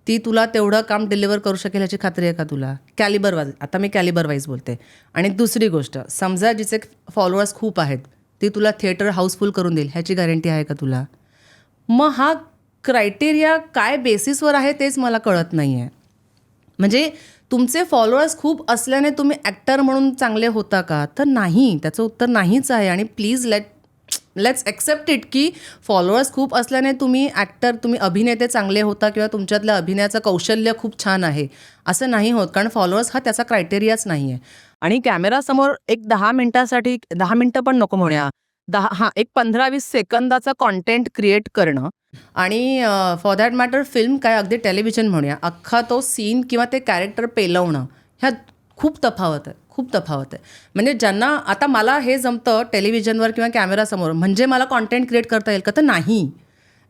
ती तुला तेवढं काम डिलिव्हर करू शकेल ह्याची खात्री आहे का तुला, कॅलिबर वाईज, आता मी कॅलिबर वाईज बोलते. आणि दुसरी गोष्ट, समजा जिचे फॉलोअर्स खूप आहेत ती तुला थिएटर हाऊसफुल करून देईल ह्याची गॅरंटी आहे का तुला. मग हा क्रायटेरिया काय बेसिसवर आहे तेच मला कळत नाही आहे. म्हणजे तुमचे फॉलोअर्स खूप असल्याने तुम्ही ॲक्टर म्हणून चांगले होता का, तर नाही, त्याचं उत्तर नाहीच आहे. आणि प्लीज लेट्स ॲक्सेप्ट इट की फॉलोअर्स खूप असल्याने तुम्ही ॲक्टर, तुम्ही अभिनेते चांगले होता किंवा तुमच्यातलं अभिनयाचं कौशल्य खूप छान आहे असं नाही होत, कारण फॉलोअर्स हा त्याचा क्रायटेरियाच नाही आहे. आणि कॅमेरासमोर एक 10 मिनिटासाठी, 10 मिनिटं पण नको म्हणूया, एक 15-20 सेकंदाचा कॉन्टेंट क्रिएट करणं आणि फॉर दॅट मॅटर फिल्म काय, अगदी टेलिव्हिजन म्हणूया, अख्खा तो सीन किंवा ते कॅरेक्टर पेलवणं, ह्यात खूप तफावत आहे, खूप तफावत आहे. म्हणजे ज्यांना आता मला हे जमतं टेलिव्हिजनवर किंवा कॅमेरासमोर, म्हणजे मला कॉन्टेंट क्रिएट करता येईल का, तर नाही.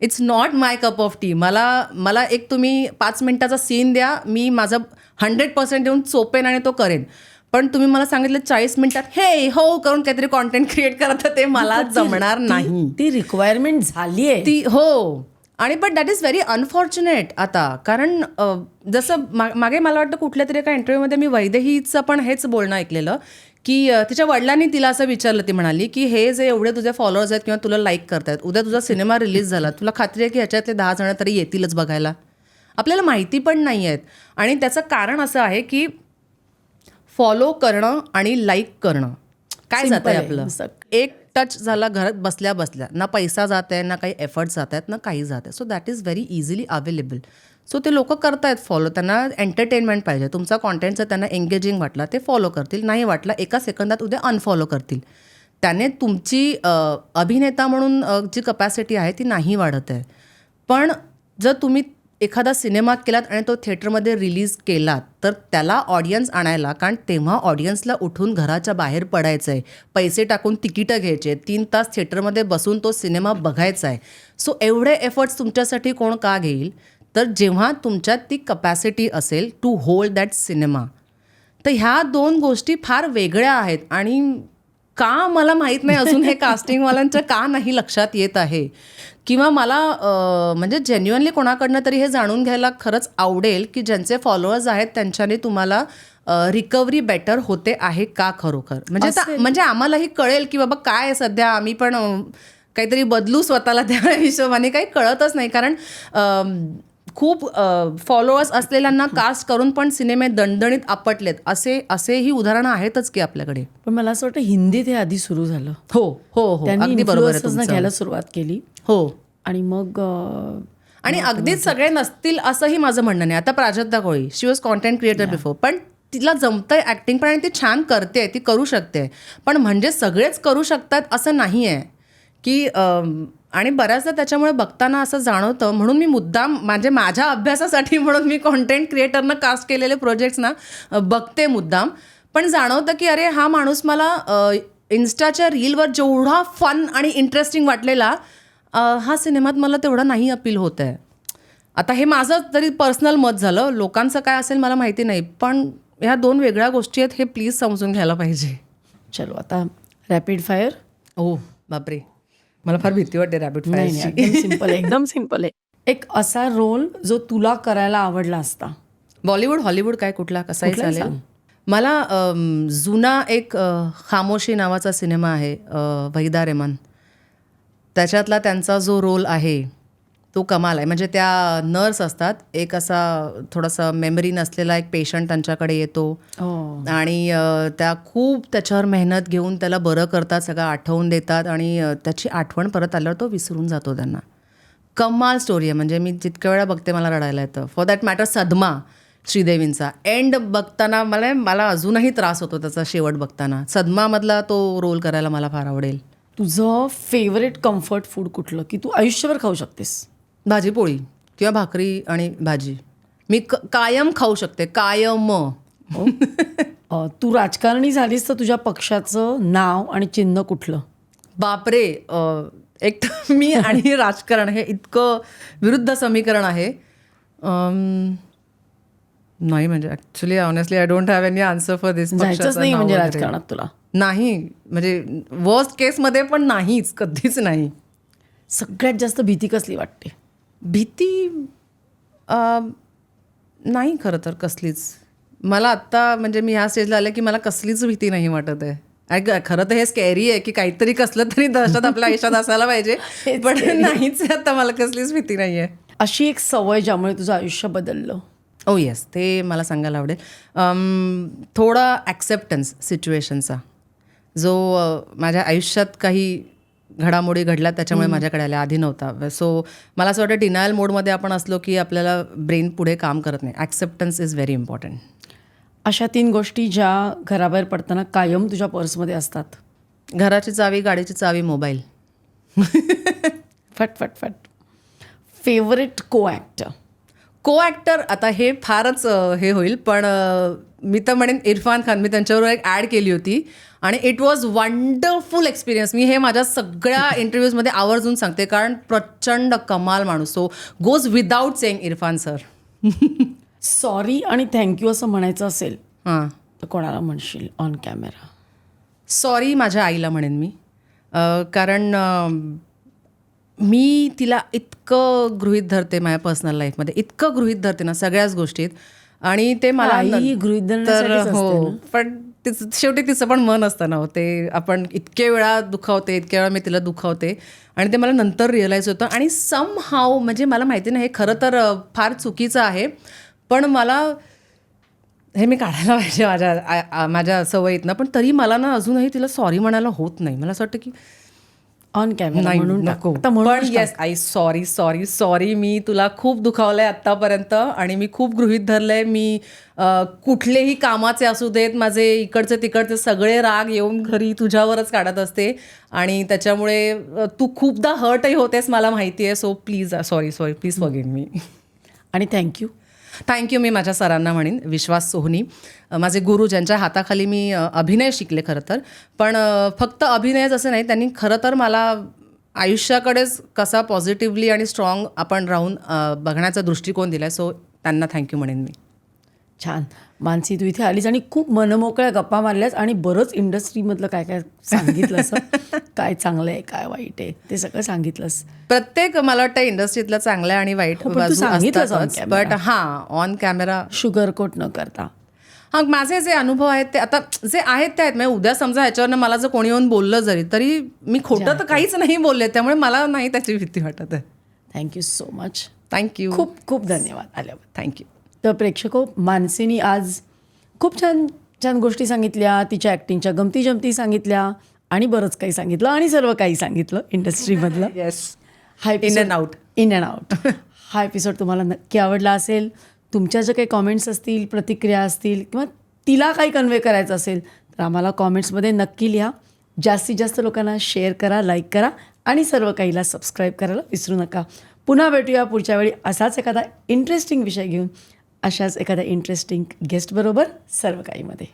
It's not my cup of T. मला एक तुम्ही 5 मिनिटाचा सीन द्या, मी माझं 100% देऊन चोपेन आणि तो करेन. पण तुम्ही मला सांगितलं 40 मिनिटात हे हो करून काहीतरी कॉन्टेंट क्रिएट करा, तर ते मला जमणार नाही. ती रिक्वायरमेंट झाली आहे ती, हो. आणि but that is very unfortunate आता, कारण जसं मागे मला वाटतं कुठल्या तरी एका इंटरव्ह्यूमध्ये मी वैदेहीचं पण हेच बोलणं ऐकलेलं की तिच्या वडिलांनी तिला असं विचारलं, ती म्हणाली की हे जे एवढे तुझे फॉलोअर्स आहेत किंवा तुला लाईक करतायत, उद्या तुझा सिनेमा रिलीज झाला, तुला खात्री आहे की ह्याच्यातले 10 जण तरी येतीलच बघायला. आपल्याला माहिती पण नाही आहेत. आणि त्याचं कारण असं आहे की फॉलो करणं आणि लाईक करणं काय जातं आहे आपलं, एक टच झाला घरात बसल्या बसल्या, ना पैसा जात आहे, ना काही एफर्ट्स जात आहेत, ना काही जात आहे. So that is very easily available. So ते लोक करतायत फॉलो, त्यांना एंटरटेनमेंट पाहिजे, तुमचा कॉन्टेंट जर त्यांना एंगेजिंग वाटला ते फॉलो करतील, नाही वाटला एका सेकंदात उद्या अनफॉलो करतील. त्याने तुमची अभिनेता म्हणून जी कपॅसिटी आहे ती नाही वाढत आहे. पण जर तुम्ही एखादा सिनेमा केलात आणि तो थिएटरमध्ये रिलीज केलात तर त्याला ऑडियन्स आणायला, कारण तेव्हा ऑडियन्सला उठून घराच्या बाहेर पडायचं आहे, पैसे टाकून तिकीटं घ्यायचे, 3 तास थिएटरमध्ये बसून तो सिनेमा बघायचा आहे. सो एवढे एफर्ट्स तुमच्यासाठी कोण का घेईल, तर जेव्हा तुमच्यात ती कपॅसिटी असेल टू होल्ड दॅट सिनेमा. तर ह्या 2 गोष्टी फार वेगळ्या आहेत. आणि का मला माहीत नाही अजून हे कास्टिंगवाल्यांच्या का नाही लक्षात येत आहे, किंवा मला म्हणजे जेन्युअनली कोणाकडनं तरी हे जाणून घ्यायला खरंच आवडेल की ज्यांचे फॉलोअर्स आहेत त्यांच्याने तुम्हाला रिकव्हरी बेटर होते आहे का खरोखर. म्हणजे आम्हालाही कळेल की बाबा काय सध्या आम्ही पण काहीतरी बदलू स्वतःला त्या हिशोबाने, काही कळतच नाही. कारण खूप फॉलोअर्स असलेल्यांना कास्ट करून पण सिनेमे दणदणीत आपटलेत असेही उदाहरणं आहेतच की आपल्याकडे. पण मला असं वाटतं हिंदीत हे आधी सुरू झालं. हो हो हो, त्यांनी अगदी बरोबर आहे इन्फ्लुएन्सर्सना तुमचं. घ्यायला सुरुवात केली हो, आणि मग आणि अगदीच सगळे नसतील असंही माझं म्हणणं नाही. आता प्राजक्ता कोळी, शी वॉज कॉन्टेंट क्रिएटर बिफोर, पण तिला जमतंय ऍक्टिंग पण, आणि ती छान करते, ती करू शकते. पण म्हणजे सगळेच करू शकतात असं नाही आहे की आणि बऱ्याचदा त्याच्यामुळे बघताना असं जाणवतं. म्हणून मी मुद्दाम माझ्या अभ्यासासाठी म्हणून मी कॉन्टेंट क्रिएटरनं कास्ट केलेले प्रोजेक्ट्स ना बघते मुद्दाम. पण जाणवतं की अरे हा माणूस मला इन्स्टाच्या रीलवर जेवढा फन आणि इंटरेस्टिंग वाटलेला, हा सिनेमात मला तेवढा नाही अपील होत आहे. आता हे माझं तरी पर्सनल मत झालं, लोकांचं काय असेल मला माहिती नाही, पण ह्या 2 वेगळ्या गोष्टी आहेत, हे प्लीज समजून घ्यायला पाहिजे. चलो आता रॅपिड फायर. ओ बापरे, मला फार भीती वाटते रॅपिड फायरची. एकदम सिंपल आहे, एकदम सिंपल आहे. एक असा रोल जो तुला करायला आवडला असता, बॉलिवूड हॉलिवूड काय कुठला कसाही कुठलाही चालेल. सांग. मला जुना एक खामोशी नावाचा सिनेमा आहे, वहिदा रेहमान, त्याच्यातला त्यांचा जो रोल आहे तो कमाल आहे. म्हणजे त्या नर्स असतात, एक असा थोडासा मेमरी नसलेला एक पेशंट त्यांच्याकडे येतो आणि त्या खूप त्याच्यावर मेहनत घेऊन त्याला बरं करतात, सगळं आठवून देतात आणि त्याची आठवण परत आल्यावर तो विसरून जातो त्यांना. कमाल स्टोरी आहे. म्हणजे मी जितक्या वेळा बघते मला रडायला येतं. फॉर दॅट मॅटर सदमा श्रीदेवींचा एंड बघताना मला अजूनही त्रास होतो त्याचा शेवट बघताना. सदमामधला तो रोल करायला मला फार आवडेल. तुझं फेवरेट कम्फर्ट फूड कुठलं की तू आयुष्यभर खाऊ शकतेस? भाजी पोळी किंवा भाकरी आणि भाजी मी कायम खाऊ शकते, कायम. तू राजकारणी झालीस तर तुझ्या पक्षाचं नाव आणि चिन्ह कुठलं? बापरे, एक तर मी आणि राजकारण हे इतकं विरुद्ध समीकरण आहे. नाही म्हणजे actually honestly I don't have any answer for this. जायचंच नाही म्हणजे राजकारणात तुला? नाही, म्हणजे वर्स्ट केसमध्ये पण नाहीच, कधीच नाही. सगळ्यात जास्त भीती कसली वाटते? भीती नाही खरं तर कसलीच. मला आत्ता म्हणजे मी ह्या स्टेजला आले की मला कसलीच भीती नाही वाटत आहे. खरं तर हे स्कॅरी आहे की काहीतरी कसलं तरी दहशत आपल्या आयुष्यात असायला पाहिजे, पण नाहीच आता मला कसलीच भीती नाही आहे. अशी एक सवय ज्यामुळे तुझं आयुष्य बदललं? ओ येस, ते मला सांगायला आवडेल. थोडा ॲक्सेप्टन्स सिच्युएशनचा, जो माझ्या आयुष्यात काही घडामोडी घडल्या त्याच्यामुळे माझ्याकडे आल्या, आधी नव्हता. सो मला असं वाटतं डिनायल मोडमध्ये आपण असलो की आपल्याला ब्रेन पुढे काम करत नाही. Acceptance is very important. अशा 3 गोष्टी ज्या घराबाहेर पडताना कायम तुझ्या पर्समध्ये असतात? घराची चावी, गाडीची चावी, मोबाईल. फट फट फट. फेवरेट को ॲक्टर? आता हे फारच हे होईल, पण मी तर म्हणेन इरफान खान. मी त्यांच्याबरोबर एक ॲड केली होती आणि इट वॉज वंडरफुल एक्सपिरियन्स. मी हे माझ्या सगळ्या इंटरव्ह्यूजमध्ये आवर्जून सांगते, कारण प्रचंड कमाल माणूस. So goes without saying Irfan sir. Sorry आणि थँक्यू असं म्हणायचं असेल हां, तर कोणाला म्हणशील ऑन कॅमेरा? सॉरी माझ्या आईला म्हणेन मी. कारण मी तिला इतकं गृहीत धरते माझ्या पर्सनल लाईफमध्ये, इतकं गृहीत धरते ना सगळ्याच गोष्टीत, आणि ते मला आई गृहीत धरण्यासाठीच असते हो, ना. पण शेवटी तिचं पण मन असतं ना, ते आपण इतके वेळा दुखावते, इतक्या वेळा मी तिला दुखावते, आणि ते मला नंतर रिअलाईज होतं. आणि सम हाव म्हणजे मला माहिती नाही, हे खरं तर फार चुकीचं आहे, पण मला हे मी काढायला पाहिजे माझ्या सवयीतनं, पण तरी मला ना अजूनही तिला सॉरी म्हणायला होत नाही. मला असं वाटतं की ऑन कॅमेरा म्हणून नको. आता म्हणून पण येस, आई सॉरी, मी तुला खूप दुखावलंय आत्तापर्यंत आणि मी खूप गृहीत धरलंय. मी कुठलेही कामाचे असू देत, माझे इकडचे तिकडचे सगळे राग येऊन घरी तुझ्यावरच काढत असते, आणि त्याच्यामुळे तू खूपदा हर्टही होतेस मला माहिती आहे. So please sorry please forgive me. आणि थँक्यू मी माझ्या सरांना म्हणेन, विश्वास सोहनी, माझे गुरु, ज्यांच्या हाताखाली मी अभिनय शिकले खरं तर. पण फक्त अभिनयच असं नाही, त्यांनी खरं तर मला आयुष्याकडेच कसा पॉझिटिव्हली आणि स्ट्रॉंग आपण राहून बघण्याचा दृष्टिकोन दिला आहे. सो त्यांना थँक्यू म्हणेन मी. छान. मानसी, तू इथे आलीस आणि खूप मनमोकळ्या गप्पा मारल्यास आणि बरंच इंडस्ट्रीमधलं काय काय सांगितलंस. काय चांगलं आहे, काय वाईट आहे, ते सगळं सांगितलंस. प्रत्येक मला वाटतं इंडस्ट्रीतला चांगलं आणि वाईट बाजू असतातच, बट हां, ऑन कॅमेरा शुगर कोट न करता. हां, माझे जे अनुभव आहेत ते आता जे आहेत ते आहेत. म्हणजे उद्या समजा ह्याच्यावरनं मला जर कोणी येऊन बोललं तरी मी खोटं तर काहीच नाही बोलले, त्यामुळे मला नाही त्याची भीती वाटत आहे. Thank you so much. थँक्यू. खूप खूप धन्यवाद आल्याबद्दल. थँक्यू. तर प्रेक्षको, मानसीनी आज खूप छान छान गोष्टी सांगितल्या, तिच्या ॲक्टिंगच्या गमती जमती सांगितल्या आणि बरंच काही सांगितलं आणि सर्व काही सांगितलं इंडस्ट्रीमधलं. येस. हा in and out. In and out. हा एपिसोड तुम्हाला नक्की आवडला असेल. तुमच्या ज्या काही कॉमेंट्स असतील, प्रतिक्रिया असतील किंवा तिला काही कन्वे करायचं असेल तर आम्हाला कॉमेंट्समध्ये नक्की लिहा. जास्तीत जास्त लोकांना शेअर करा, लाईक करा आणि सर्व काहीला सबस्क्राईब करायला विसरू नका. पुन्हा भेटूया पुढच्या वेळी असाच एखादा इंटरेस्टिंग विषय घेऊन, अशाच एखाद्या इंटरेस्टिंग गेस्टबरोबर सर्व काहीमध्ये.